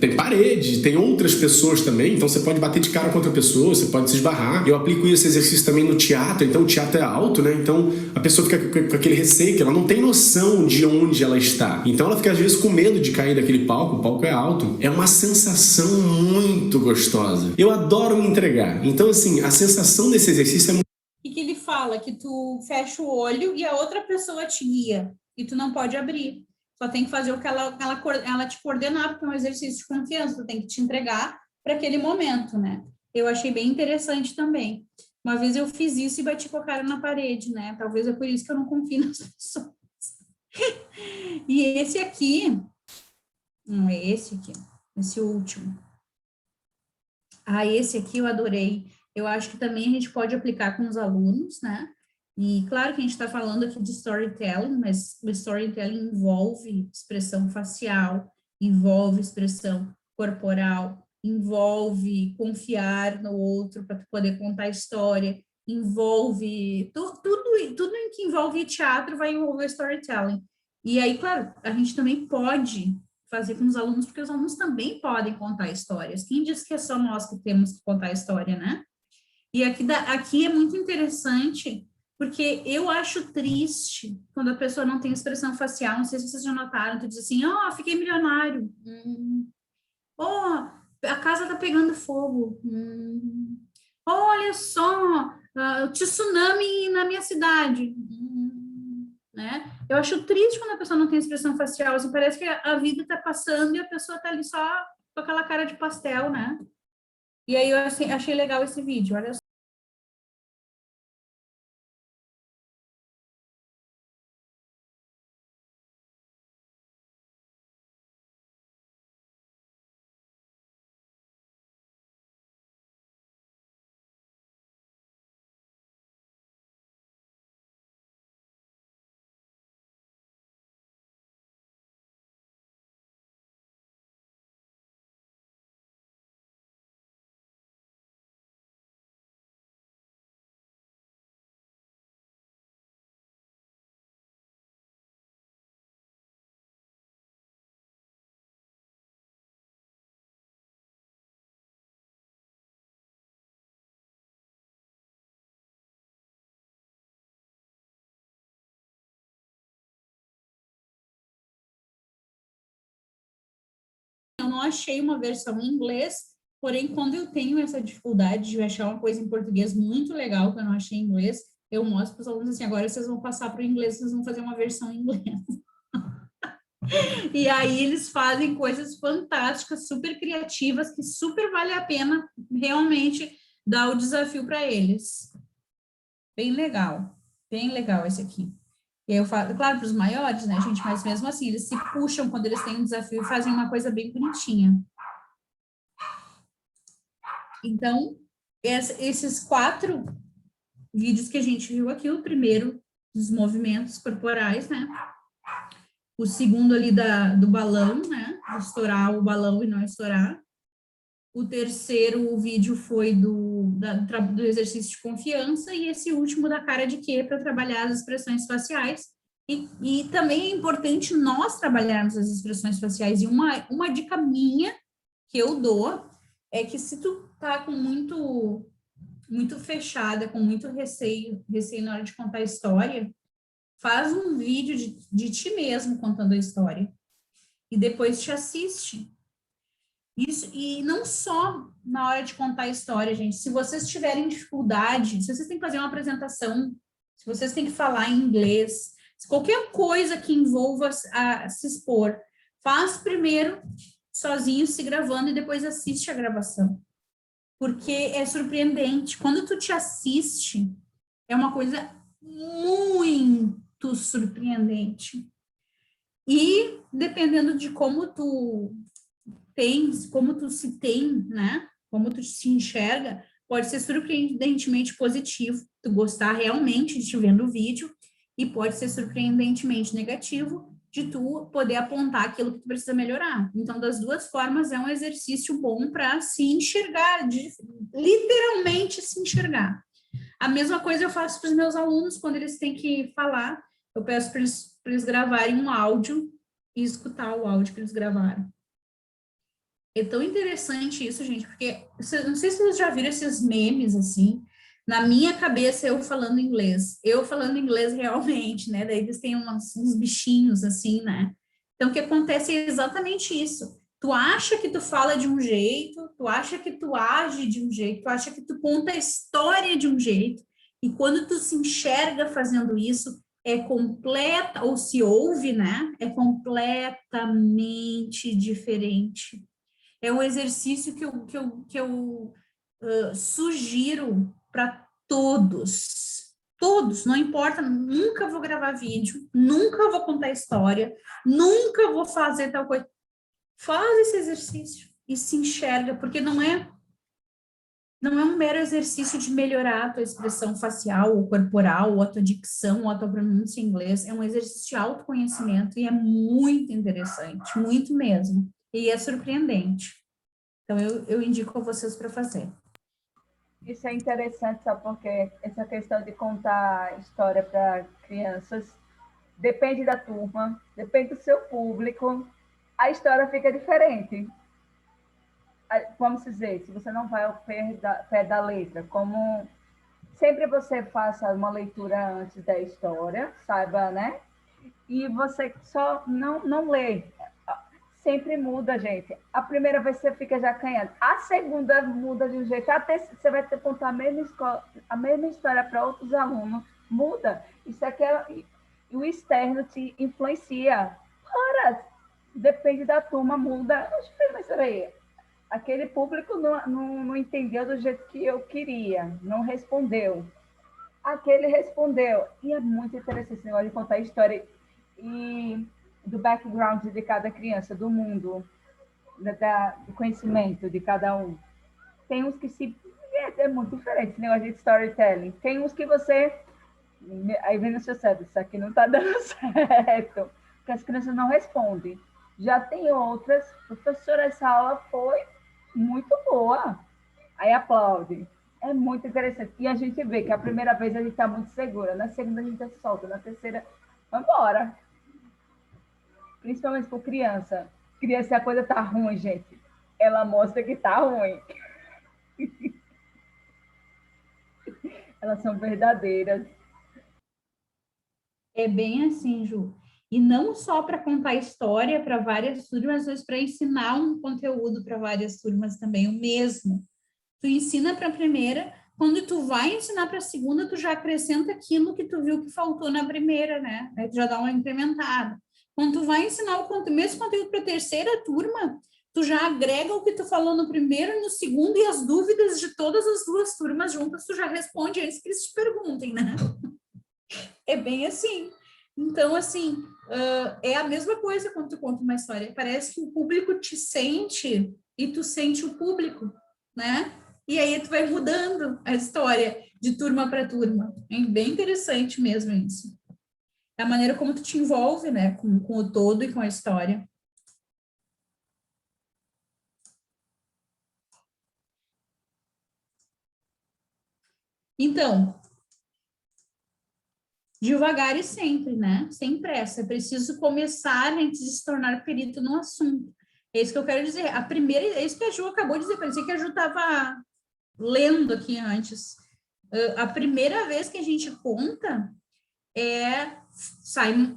tem parede, tem outras pessoas também, então você pode bater de cara com outra pessoa, você pode se esbarrar. Eu aplico esse exercício também no teatro, então o teatro é alto, né? Então a pessoa fica com aquele receio, que ela não tem noção de onde ela está. Então ela fica às vezes com medo de cair daquele palco, o palco é alto. É uma sensação muito gostosa. Eu adoro me entregar. Então assim, a sensação desse exercício é muito... E que ele fala que tu fecha o olho e a outra pessoa te guia, e tu não pode abrir. Só tem que fazer o que ela te coordenar, porque é um exercício de confiança, tu tem que te entregar para aquele momento, né? Eu achei bem interessante também. Uma vez eu fiz isso e bati com a cara na parede, né? Talvez é por isso que eu não confio nas pessoas. E esse aqui, não é esse aqui, esse último. Esse aqui eu adorei. Eu acho que também a gente pode aplicar com os alunos, né? E claro que a gente está falando aqui de storytelling, mas o storytelling envolve expressão facial, envolve expressão corporal, envolve confiar no outro para poder contar a história, envolve tudo em que envolve teatro vai envolver storytelling. E aí, claro, a gente também pode fazer com os alunos, porque os alunos também podem contar histórias. Quem diz que é só nós que temos que contar a história, né? E aqui é muito interessante, porque eu acho triste quando a pessoa não tem expressão facial. Não sei se vocês já notaram, tu diz assim, fiquei milionário. A casa tá pegando fogo. Olha só, tsunami na minha cidade. Né? Eu acho triste quando a pessoa não tem expressão facial, assim, parece que a vida tá passando e a pessoa tá ali só com aquela cara de pastel, né? E aí eu achei legal esse vídeo, olha só. Eu não achei uma versão em inglês, porém, quando eu tenho essa dificuldade de achar uma coisa em português muito legal, que eu não achei em inglês, eu mostro para os alunos assim, agora vocês vão passar para o inglês, vocês vão fazer uma versão em inglês. E aí eles fazem coisas fantásticas, super criativas, que super vale a pena realmente dar o desafio para eles. Bem legal esse aqui. E eu falo, claro, para os maiores, né, gente, mas mesmo assim, eles se puxam quando eles têm um desafio e fazem uma coisa bem bonitinha. Então, esses 4 vídeos que a gente viu aqui, o primeiro dos movimentos corporais, né? O segundo ali do balão, né? De estourar o balão e não estourar. O terceiro vídeo foi do exercício de confiança, e esse último da cara de quê, para trabalhar as expressões faciais. E também é importante nós trabalharmos as expressões faciais. E uma dica minha que eu dou é que se tu tá com muito fechada, com muito receio na hora de contar a história, faz um vídeo de ti mesmo contando a história. E depois te assiste. Isso, e não só na hora de contar a história, gente. Se vocês tiverem dificuldade, se vocês têm que fazer uma apresentação, se vocês têm que falar em inglês, qualquer coisa que envolva se expor, faz primeiro sozinho, se gravando, e depois assiste a gravação. Porque é surpreendente. Quando tu te assiste, é uma coisa muito surpreendente. E dependendo de como tu se tem, né? Como tu se enxerga, pode ser surpreendentemente positivo, tu gostar realmente de te ver no vídeo, e pode ser surpreendentemente negativo, de tu poder apontar aquilo que tu precisa melhorar. Então, das duas formas, é um exercício bom para se enxergar, literalmente se enxergar. A mesma coisa eu faço para os meus alunos, quando eles têm que falar, eu peço para eles gravarem um áudio e escutar o áudio que eles gravaram. É tão interessante isso, gente, porque não sei se vocês já viram esses memes, assim, na minha cabeça eu falando inglês realmente, né, daí eles têm uns bichinhos, assim, né, então o que acontece é exatamente isso, tu acha que tu fala de um jeito, tu acha que tu age de um jeito, tu acha que tu conta a história de um jeito, e quando tu se enxerga fazendo isso, ou se ouve, né, é completamente diferente. É um exercício que eu sugiro para todos, não importa, nunca vou gravar vídeo, nunca vou contar história, nunca vou fazer tal coisa. Faz esse exercício e se enxerga, porque não é um mero exercício de melhorar a tua expressão facial ou corporal, ou a tua dicção, ou a tua pronúncia em inglês, é um exercício de autoconhecimento e é muito interessante, muito mesmo. E é surpreendente. Então, eu indico a vocês para fazer. Isso é interessante, sabe? Porque essa questão de contar história para crianças depende da turma, depende do seu público, a história fica diferente. Vamos dizer, se você não vai ao pé da letra, como sempre você faça uma leitura antes da história, saiba, né? E você só não lê. Sempre muda, gente. A primeira vez você fica já acanhado. A segunda muda de um jeito. Até você vai ter que contar a mesma história para outros alunos. Muda. Isso aqui o externo te influencia. Depende da turma, muda. Mas peraí, aquele público não entendeu do jeito que eu queria. Não respondeu. Aquele respondeu. E é muito interessante esse negócio de contar a história. E do background de cada criança, do mundo, do conhecimento de cada um. Tem uns que é muito diferente, esse negócio de storytelling. Tem uns que você... Aí vem no seu cérebro, isso aqui não está dando certo, porque as crianças não respondem. Já tem outras, professora, essa aula foi muito boa. Aí aplaude. É muito interessante. E a gente vê que a primeira vez a gente está muito segura, na segunda a gente solta, na terceira, vamos embora. Principalmente com criança. Criança, a coisa tá ruim, gente. Ela mostra que tá ruim. Elas são verdadeiras. É bem assim, Ju. E não só para contar história para várias turmas, mas para ensinar um conteúdo para várias turmas também, o mesmo. Tu ensina para a primeira, quando tu vai ensinar para a segunda, tu já acrescenta aquilo que tu viu que faltou na primeira, né? Aí tu já dá uma incrementada. Quando tu vai ensinar o mesmo conteúdo para a terceira turma, tu já agrega o que tu falou no primeiro e no segundo, e as dúvidas de todas as duas turmas juntas, tu já responde antes que eles te perguntem, né? É bem assim. Então, assim, é a mesma coisa quando tu conta uma história. Parece que o público te sente e tu sente o público, né? E aí tu vai mudando a história. de turma para turma. É bem interessante mesmo isso. É a maneira como tu te envolve, né, com o todo e com a história. Então, devagar e sempre, né? Sem pressa. É preciso começar antes de se tornar perito no assunto. É isso que eu quero dizer. A primeira, é isso que a Ju acabou de dizer, parecia que a Ju estava lendo aqui antes. A primeira vez que a gente conta sai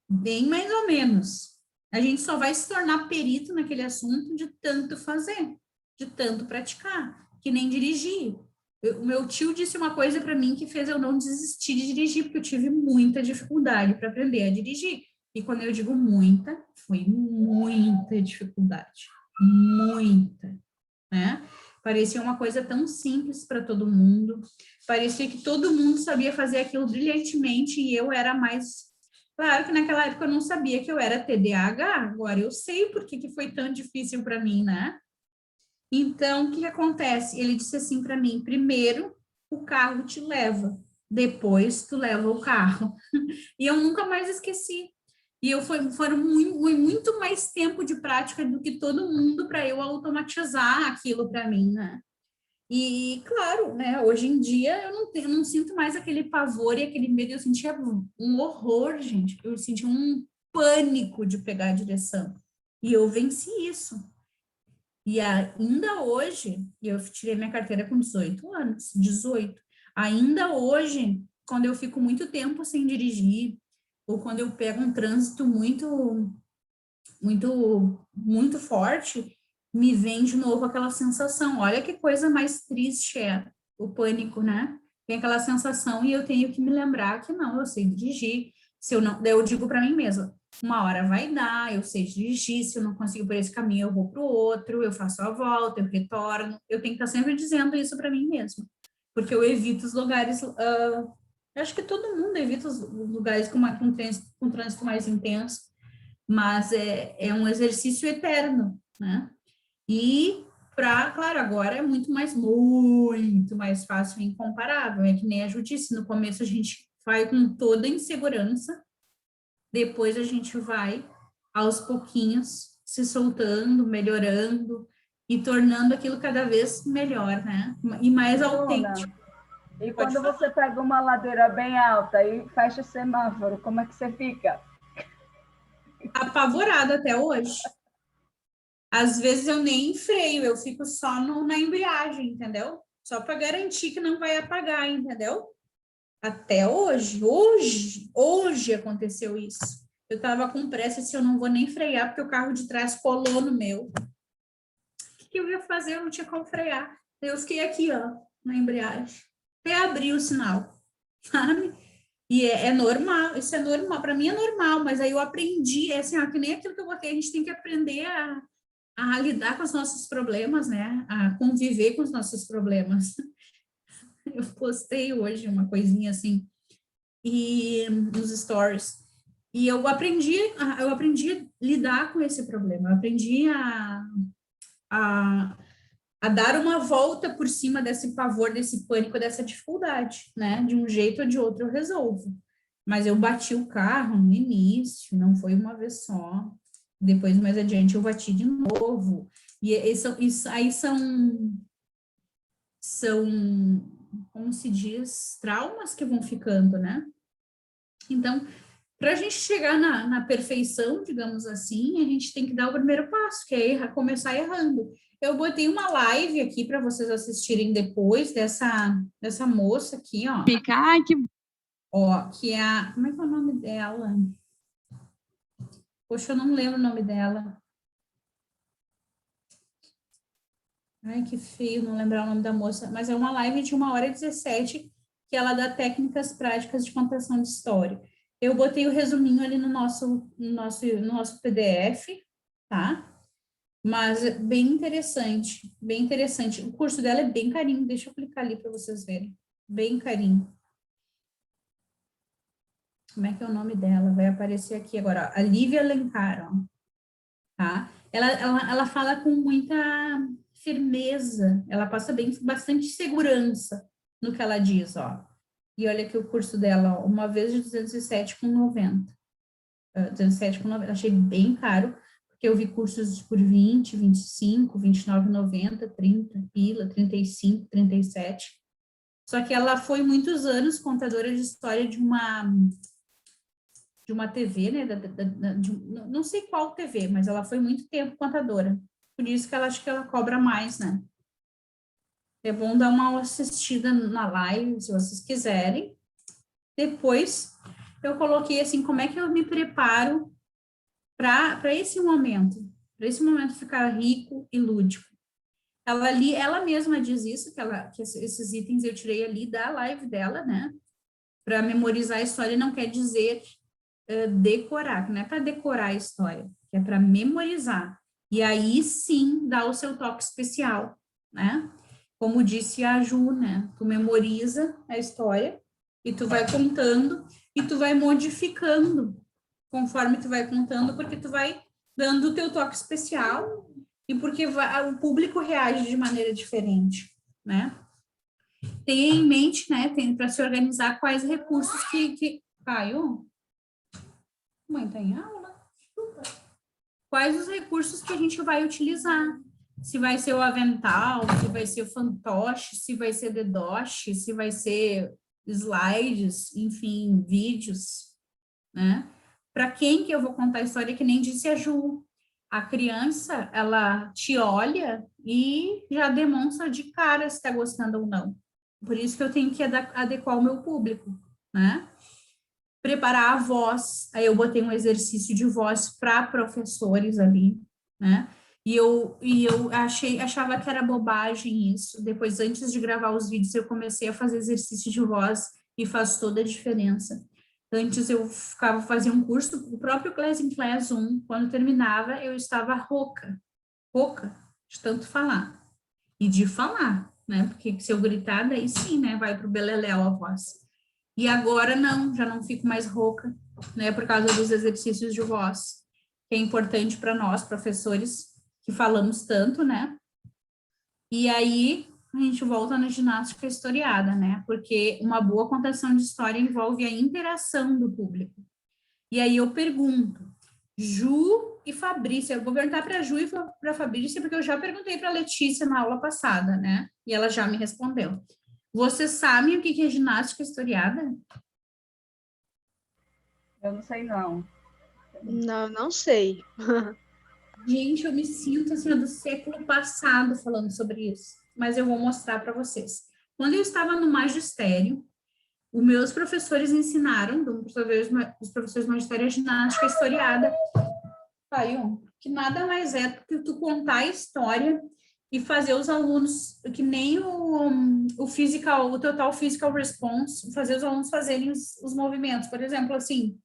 bem mais ou menos. A gente só vai se tornar perito naquele assunto de tanto fazer, de tanto praticar, que nem dirigir. O meu tio disse uma coisa para mim que fez eu não desistir de dirigir, porque eu tive muita dificuldade para aprender a dirigir. E quando eu digo muita, foi muita dificuldade. Muita, né? Parecia uma coisa tão simples para todo mundo. Parecia que todo mundo sabia fazer aquilo brilhantemente e eu era mais... Claro que naquela época eu não sabia que eu era TDAH, agora eu sei por que foi tão difícil para mim, né? Então, o que acontece? Ele disse assim para mim, primeiro o carro te leva, depois tu leva o carro. E eu nunca mais esqueci. E foram muito mais tempo de prática do que todo mundo para eu automatizar aquilo para mim, né? E, claro, né, hoje em dia eu não sinto mais aquele pavor e aquele medo, eu sentia um horror, gente, eu sentia um pânico de pegar a direção. E eu venci isso. E ainda hoje, eu tirei minha carteira com 18 anos, 18. Ainda hoje, quando eu fico muito tempo sem dirigir, ou quando eu pego um trânsito muito forte, me vem de novo aquela sensação. Olha que coisa mais triste é o pânico, né? Tem aquela sensação e eu tenho que me lembrar que não, eu sei dirigir. Se eu não, eu digo para mim mesma, uma hora vai dar, eu sei dirigir, se eu não consigo por esse caminho, eu vou para o outro, eu faço a volta, eu retorno. Eu tenho que estar sempre dizendo isso para mim mesma, porque eu evito os lugares... eu acho que todo mundo evita os lugares com trânsito mais intenso, mas é um exercício eterno, né? E, claro, agora é muito mais fácil e incomparável. É que nem a Ju disse, no começo a gente vai com toda a insegurança, depois a gente vai, aos pouquinhos, se soltando, melhorando e tornando aquilo cada vez melhor, né? E mais autêntico. E quando você pega uma ladeira bem alta e fecha o semáforo, como é que você fica? Apavorada até hoje. Às vezes eu nem freio, eu fico só na embreagem, entendeu? Só para garantir que não vai apagar, entendeu? Até hoje aconteceu isso. Eu tava com pressa, se eu não vou nem frear, porque o carro de trás colou no meu. O que eu ia fazer? Eu não tinha como frear. Eu fiquei aqui, ó, na embreagem. Até abrir o sinal, sabe? E é normal, isso é normal, para mim é normal, mas aí eu aprendi, assim, ó, que nem aquilo que eu botei, a gente tem que aprender a lidar com os nossos problemas, né? A conviver com os nossos problemas. Eu postei hoje uma coisinha assim, e nos stories, e eu aprendi a lidar com esse problema, eu aprendi a dar uma volta por cima desse pavor, desse pânico, dessa dificuldade, né? De um jeito ou de outro eu resolvo. Mas eu bati o carro no início, não foi uma vez só. Depois, mais adiante, eu bati de novo. E isso aí são, como se diz, traumas que vão ficando, né? Então, para a gente chegar na perfeição, digamos assim, a gente tem que dar o primeiro passo, que é começar errando. Eu botei uma live aqui para vocês assistirem depois dessa moça aqui, ó. Ai, que... Ó, que é a... Como é que é o nome dela? Poxa, eu não lembro o nome dela. Ai, que feio não lembrar o nome da moça. Mas é uma live de 1h17 que ela dá técnicas práticas de contação de história. Eu botei o resuminho ali no nosso PDF, tá? Mas bem interessante, bem interessante. O curso dela é bem carinho, deixa eu clicar ali para vocês verem. Bem carinho. Como é que é o nome dela? Vai aparecer aqui agora, ó. A Lívia Alencar, ó. Tá? Ela fala com muita firmeza, ela passa bastante segurança no que ela diz, ó. E olha aqui o curso dela, ó, uma vez de 207,90. 207,90, achei bem caro, porque eu vi cursos por 20, 25, 29,90, 30 pila, 35, 37. Só que ela foi muitos anos contadora de história de uma TV, né? Não sei qual TV, mas ela foi muito tempo contadora. Por isso que ela acho que ela cobra mais, né? É bom dar uma assistida na live, se vocês quiserem. Depois, eu coloquei assim, como é que eu me preparo para esse momento ficar rico e lúdico. Ela mesma diz isso, que esses itens eu tirei ali da live dela, né? Para memorizar a história não quer dizer decorar, não é para decorar a história, é para memorizar. E aí sim dá o seu toque especial, né? Como disse a Ju, né? Tu memoriza a história e tu vai contando e tu vai modificando conforme tu vai contando, porque tu vai dando o teu toque especial e porque o público reage de maneira diferente, né? Tenha em mente, né? Tem para se organizar quais recursos que... Caiu? Mãe, tá em aula? Quais os recursos que a gente vai utilizar? Se vai ser o avental, se vai ser o fantoche, se vai ser dedoche, se vai ser slides, enfim, vídeos, né? Para quem que eu vou contar a história, que nem disse a Ju, a criança, ela te olha e já demonstra de cara se está gostando ou não. Por isso que eu tenho que adequar o meu público, né? Preparar a voz, aí eu botei um exercício de voz para professores ali, né? E eu achava que era bobagem isso. Depois, antes de gravar os vídeos, eu comecei a fazer exercício de voz e faz toda a diferença. Antes eu fazia um curso, o próprio Class in Class 1, quando terminava, eu estava rouca de tanto falar. E de falar, né? Porque se eu gritar, daí sim, né? Vai pro beleléu a voz. E agora não, já não fico mais rouca, né? Por causa dos exercícios de voz, que é importante para nós, professores, que falamos tanto, né? E aí a gente volta na ginástica historiada, né? Porque uma boa contação de história envolve a interação do público. E aí eu pergunto, Ju e Fabrícia, eu vou perguntar para a Ju e para a Fabrícia, porque eu já perguntei para a Letícia na aula passada, né? E ela já me respondeu. Vocês sabem o que é ginástica historiada? Eu não sei, não. Não, não sei. Gente, eu me sinto assim do século passado falando sobre isso, mas eu vou mostrar para vocês. Quando eu estava no magistério, os meus professores ensinaram, os professores de magistério, a ginástica historiada, que nada mais é do que tu contar a história e fazer os alunos, que nem o Total Physical Response, fazer os alunos fazerem os movimentos. Por exemplo, assim,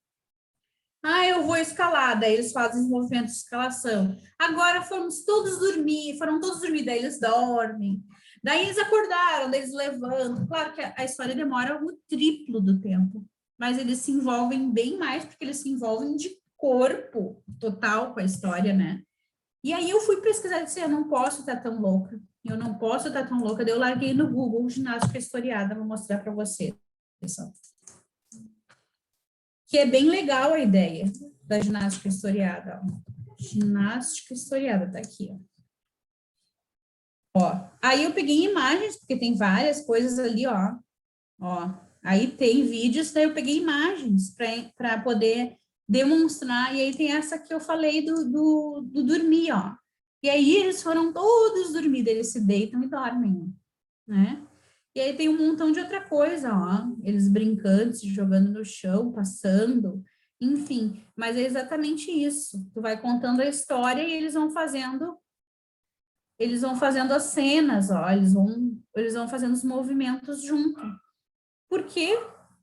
eu vou escalar, daí eles fazem os movimentos de escalação. Agora foram todos dormir, daí eles dormem. Daí eles acordaram, daí eles levantam. Claro que a história demora o triplo do tempo, mas eles se envolvem bem mais, porque eles se envolvem de corpo total com a história, né? E aí eu fui pesquisar e disse, eu não posso estar tão louca. Daí eu larguei no Google ginástica historiada, vou mostrar para vocês. Que é bem legal a ideia da ginástica historiada. Ó. Ginástica historiada, tá aqui, ó. Aí eu peguei imagens, porque tem várias coisas ali, ó. Aí tem vídeos, daí eu peguei imagens para poder demonstrar, e aí tem essa que eu falei do dormir, ó. E aí eles foram todos dormir, eles se deitam e dormem, né? E aí tem um montão de outra coisa, ó. Eles brincando, se jogando no chão, passando, enfim. Mas é exatamente isso. Tu vai contando a história e eles vão fazendo as cenas, ó. Eles vão fazendo os movimentos junto. Porque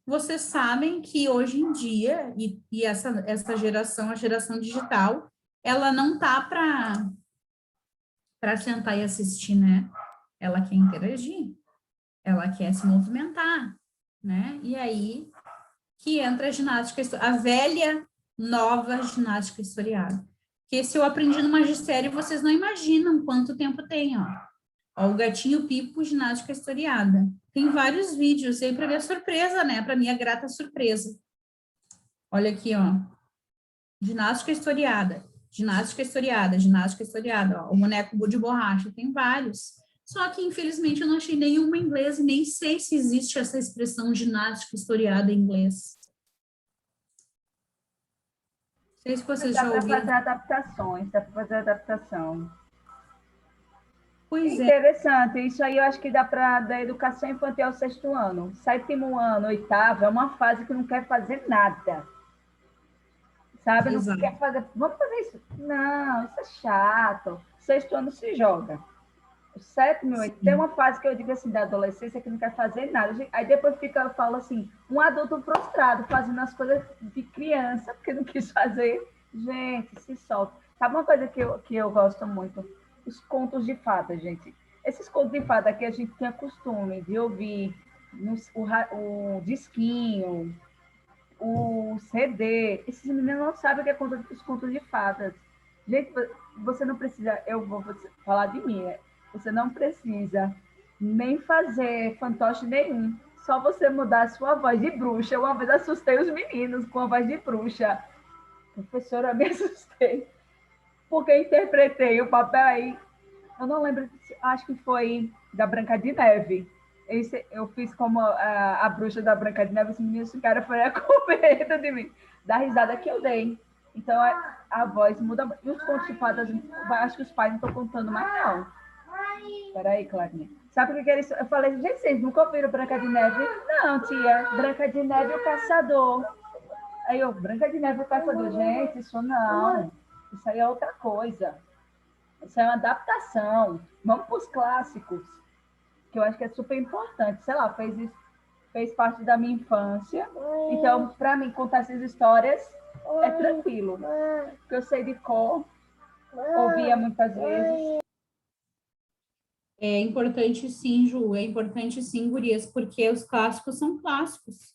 vocês sabem que hoje em dia, e essa geração, a geração digital, ela não tá para sentar e assistir, né? Ela quer interagir, ela quer se movimentar, né? E aí que entra a ginástica, a velha, nova ginástica historiada. Que se eu aprendi no magistério, vocês não imaginam quanto tempo tem, ó. O Gatinho Pipo, ginástica historiada. Tem vários vídeos aí para ver a surpresa, né? Para minha grata surpresa. Olha aqui, ó. Ginástica historiada, ginástica historiada, ginástica historiada. Ó, o boneco de borracha, tem vários. Só que, infelizmente, eu não achei nenhuma em inglês e nem sei se existe essa expressão ginástica historiada em inglês. Não sei se vocês já ouviram. Dá para fazer adaptações, dá para fazer adaptação. Pois é. Interessante, isso aí eu acho que dá para da educação infantil ao 6º ano. 7º ano, 8º, é uma fase que não quer fazer nada. Sabe? Não Exato. quer fazer, vamos fazer isso. Não, isso é chato. 6º ano se joga. O 7º, 8º, tem uma fase que eu digo assim, da adolescência, que não quer fazer nada. Aí depois eu falo assim, um adulto frustrado, fazendo as coisas de criança, porque não quis fazer. Gente, se solta. Sabe uma coisa que eu gosto muito? Os contos de fada, gente. Esses contos de fada que a gente tinha costume de ouvir, o disquinho, o CD, esses meninos não sabem o que é os contos de fadas. Gente, você não precisa, eu vou falar de mim, né? Você não precisa nem fazer fantoche nenhum, só você mudar a sua voz de bruxa. Eu uma vez assustei os meninos com a voz de bruxa. Professora, eu me assustei, porque eu interpretei o papel aí, eu não lembro, acho que foi da Branca de Neve. Eu fiz como a bruxa da Branca de Neve, os meninos ficaram com medo de mim, da risada que eu dei. Então, a voz muda. E os contos de fadas, acho que os pais não estão contando mais, não. Espera aí, Clarinha. Sabe o que era isso? Eu falei, gente, vocês nunca ouviram Branca de Neve? Não, tia. Branca de Neve e o Caçador. Aí eu, Branca de Neve e o Caçador. Gente, isso não. Isso aí é outra coisa. Isso é uma adaptação. Vamos para os clássicos, que eu acho que é super importante. Sei lá, fez parte da minha infância. Então, para mim, contar essas histórias é tranquilo. Porque eu sei de cor, ouvia muitas vezes. É importante sim, Ju, é importante sim, gurias, porque os clássicos são clássicos.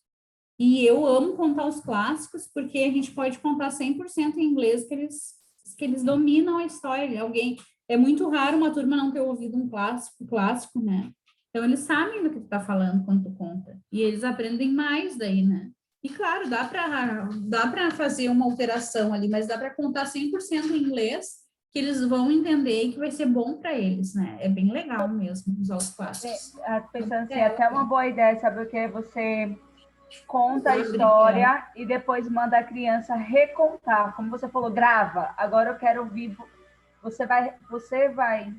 E eu amo contar os clássicos, porque a gente pode contar 100% em inglês, que eles dominam a história. É muito raro uma turma não ter ouvido um clássico, né? Então, eles sabem do que tu tá falando quando tu conta. E eles aprendem mais daí, né? E, claro, dá para fazer uma alteração ali, mas dá para contar 100% em inglês, que eles vão entender e que vai ser bom para eles, né? É bem legal mesmo usar os clássicos. Pensando assim, até uma boa ideia, sabe o que? Você conta a história e depois manda a criança recontar. Como você falou, grava. Agora eu quero ouvir. Você vai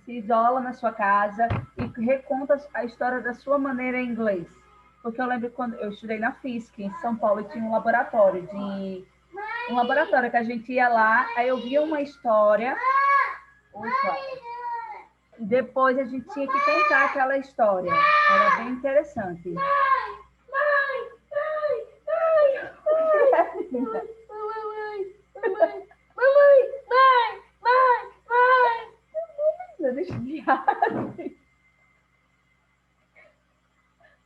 se isola na sua casa e reconta a história da sua maneira em inglês. Porque eu lembro quando eu estudei na FISC, em São Paulo, e tinha um laboratório que a gente ia lá, aí eu via uma história. E depois a gente tinha que contar aquela história. Era bem interessante.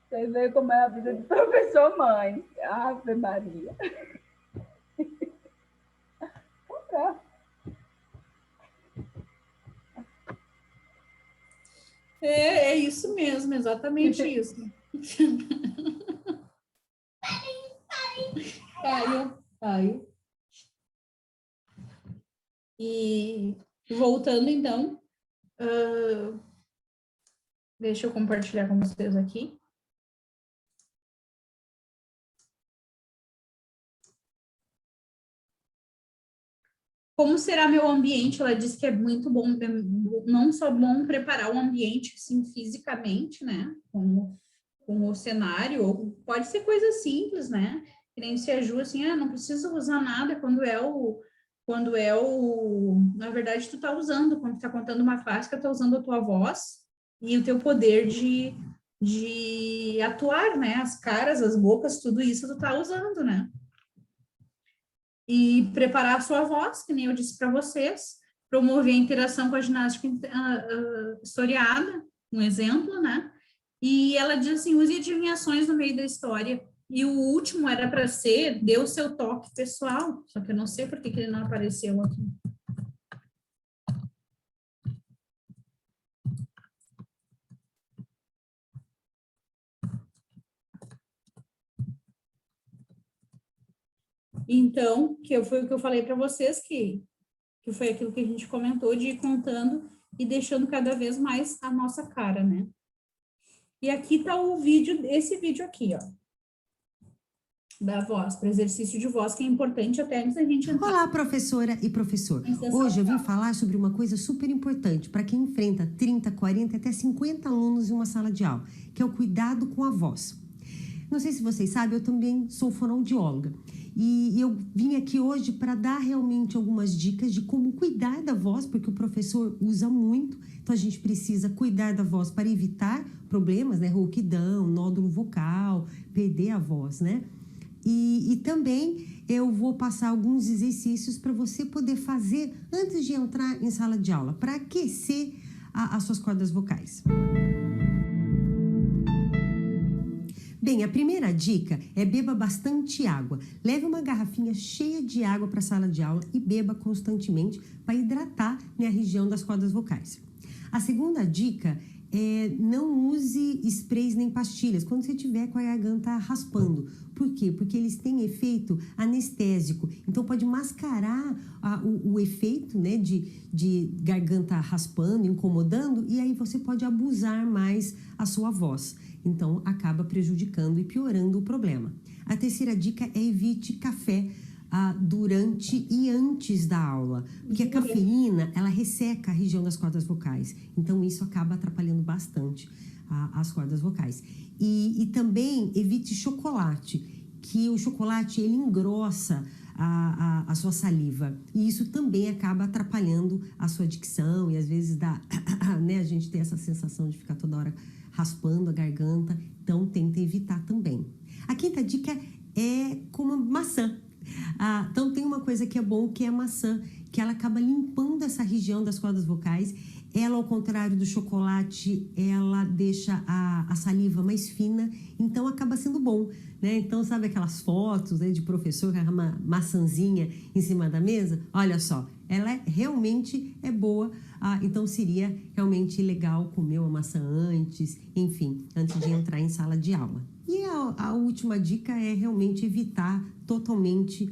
Você vê como é a vida de professor mãe. Ave Maria. É isso mesmo, exatamente isso. Caiu. E voltando, então, deixa eu compartilhar com vocês aqui. Como será meu ambiente? Ela disse que é muito bom, não só bom preparar o ambiente, assim, fisicamente, né? Com o cenário, ou pode ser coisa simples, né? Que nem se ajuda assim, não precisa usar nada na verdade, tu tá usando, quando tu tá contando uma clássica, tá usando a tua voz e o teu poder de atuar, né? As caras, as bocas, tudo isso tu tá usando, né? E preparar a sua voz, que nem eu disse para vocês, promover a interação com a ginástica historiada, um exemplo, né? E ela diz assim, use adivinhações no meio da história. E o último era para ser, dê o seu toque pessoal, só que eu não sei por que ele não apareceu aqui. Então, foi o que eu falei para vocês, que foi aquilo que a gente comentou, de ir contando e deixando cada vez mais a nossa cara, né? E aqui está o vídeo, esse vídeo aqui, ó, da voz, para exercício de voz, que é importante até antes da gente entrar. Olá, professora e professor. Hoje eu vim falar sobre uma coisa super importante para quem enfrenta 30, 40, até 50 alunos em uma sala de aula, que é o cuidado com a voz. Não sei se vocês sabem, eu também sou fonoaudióloga. E eu vim aqui hoje para dar realmente algumas dicas de como cuidar da voz, porque o professor usa muito, então a gente precisa cuidar da voz para evitar problemas, né? Rouquidão, nódulo vocal, perder a voz, né? E também eu vou passar alguns exercícios para você poder fazer antes de entrar em sala de aula, para aquecer as suas cordas vocais. Bem, a primeira dica é beba bastante água. Leve uma garrafinha cheia de água para a sala de aula e beba constantemente para hidratar, né, a região das cordas vocais. A segunda dica é não use sprays nem pastilhas quando você estiver com a garganta raspando. Por quê? Porque eles têm efeito anestésico. Então, pode mascarar o efeito, né, de garganta raspando, incomodando, e aí você pode abusar mais a sua voz. Então, acaba prejudicando e piorando o problema. A terceira dica é evite café durante e antes da aula, porque a cafeína, ela resseca a região das cordas vocais, então isso acaba atrapalhando bastante as cordas vocais. E também evite chocolate, que o chocolate, ele engrossa a sua saliva, e isso também acaba atrapalhando a sua dicção, e às vezes dá, né, a gente tem essa sensação de ficar toda hora raspando a garganta, então tenta evitar também. A quinta dica é coma maçã. Então tem uma coisa que é bom, que é a maçã, que ela acaba limpando essa região das cordas vocais. Ela, ao contrário do chocolate, ela deixa a saliva mais fina, então acaba sendo bom, né? Então, sabe aquelas fotos, né, de professor com uma maçãzinha em cima da mesa? Olha só, ela realmente é boa, então seria realmente legal comer uma maçã antes, enfim, antes de entrar em sala de aula. E a última dica é realmente evitar totalmente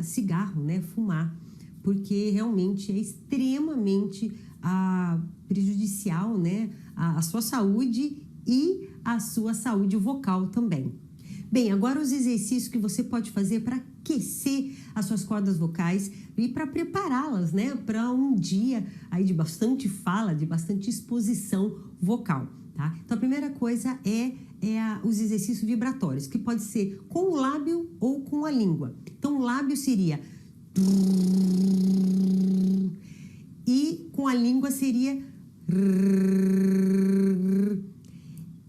cigarro, né, fumar, porque realmente é extremamente prejudicial, né, a sua saúde e a sua saúde vocal também. Bem, agora os exercícios que você pode fazer para aquecer as suas cordas vocais e para prepará-las, né, para um dia aí de bastante fala, de bastante exposição vocal, tá? Então, a primeira coisa é os exercícios vibratórios, que pode ser com o lábio ou com a língua. Então, o lábio seria... E com a língua seria...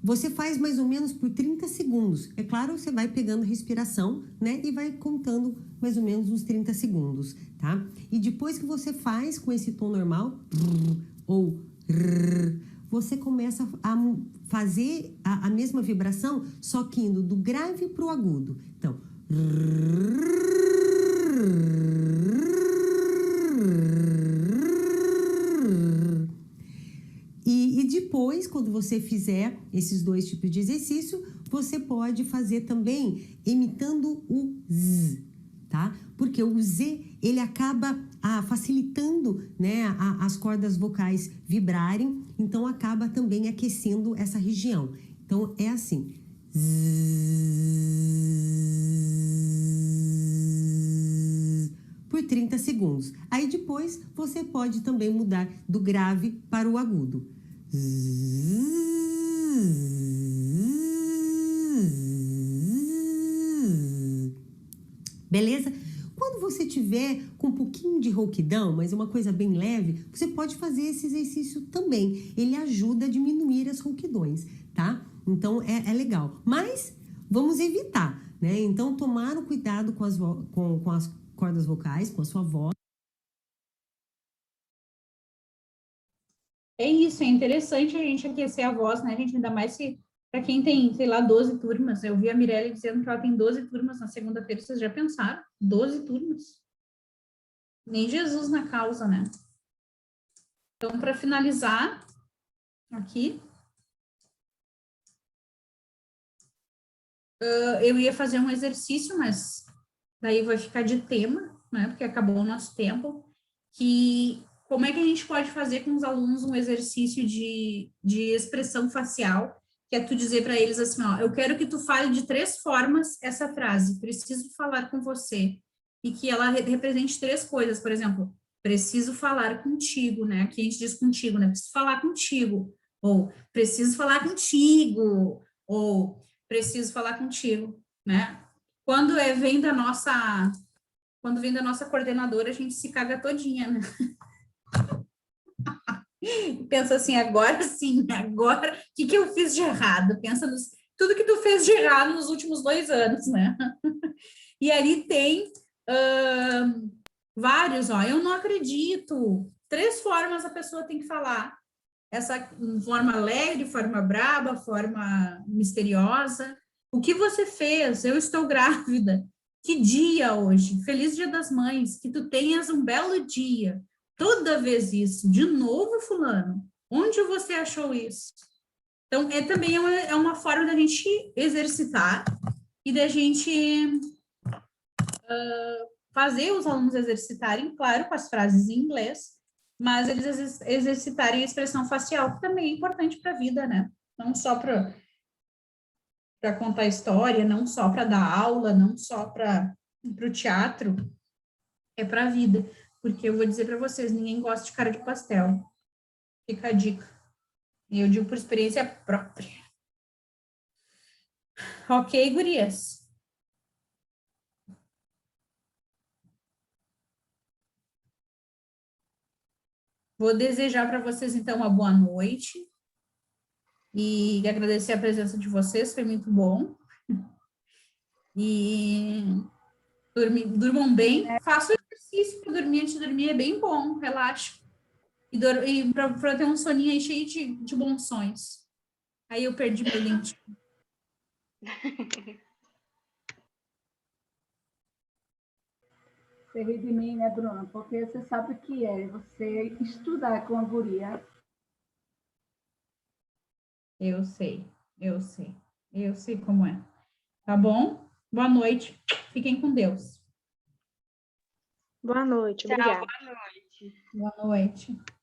Você faz mais ou menos por 30 segundos. É claro, você vai pegando respiração, né? E vai contando mais ou menos uns 30 segundos, tá? E depois que você faz com esse tom normal, ou você começa a fazer a mesma vibração, só que indo do grave para o agudo. Então, e depois, quando você fizer esses dois tipos de exercício, você pode fazer também imitando o Z, tá? Porque o Z, ele acaba facilitando, né, as cordas vocais vibrarem, então acaba também aquecendo essa região. Então, é assim. Por 30 segundos. Aí depois você pode também mudar do grave para o agudo. Beleza? Quando você tiver com um pouquinho de rouquidão, mas uma coisa bem leve, você pode fazer esse exercício também. Ele ajuda a diminuir as rouquidões, tá? Então, é legal. Mas vamos evitar, né? Então, tomar o cuidado com as cordas vocais, com a sua voz. É isso, é interessante a gente aquecer a voz, né, gente? Ainda mais se para quem tem, sei lá, 12 turmas. Eu vi a Mirelle dizendo que ela tem 12 turmas na segunda-feira. Vocês já pensaram? 12 turmas? Nem Jesus na causa, né? Então, para finalizar, aqui, eu ia fazer um exercício, mas daí vai ficar de tema, né, porque acabou o nosso tempo, que como é que a gente pode fazer com os alunos um exercício de expressão facial, que é tu dizer para eles assim, ó, eu quero que tu fale de 3 formas essa frase, preciso falar com você, e que ela represente 3 coisas, por exemplo, preciso falar contigo, né, aqui a gente diz contigo, né, preciso falar contigo, ou preciso falar contigo, ou preciso falar contigo, né, quando vem da nossa coordenadora, a gente se caga todinha, né? Pensa assim, agora sim, agora, o que eu fiz de errado? Pensa tudo que tu fez de errado nos últimos 2 anos, né? E ali tem vários, ó, eu não acredito. 3 formas a pessoa tem que falar. Essa forma alegre, forma braba, forma misteriosa. O que você fez? Eu estou grávida. Que dia hoje? Feliz Dia das Mães. Que tu tenhas um belo dia. Toda vez isso. De novo, fulano. Onde você achou isso? Então, também é uma forma da gente exercitar e da gente fazer os alunos exercitarem, claro, com as frases em inglês, mas eles exercitarem a expressão facial, que também é importante para a vida, né? Não só para contar história, não só para dar aula, não só para o teatro, é para a vida. Porque eu vou dizer para vocês, ninguém gosta de cara de pastel. Fica a dica. E eu digo por experiência própria. Ok, gurias? Vou desejar para vocês, então, uma boa noite. E agradecer a presença de vocês, foi muito bom. E durmam bem. Façam exercício para dormir, antes de dormir é bem bom, relaxa. E para ter um soninho aí cheio de bons sonhos. Aí eu perdi meu link. Você ri de mim, né, Bruna? Porque você sabe o que é você estudar com a guria. Eu sei como é. Tá bom? Boa noite. Fiquem com Deus. Boa noite, Tchau, obrigada. boa noite. Boa noite.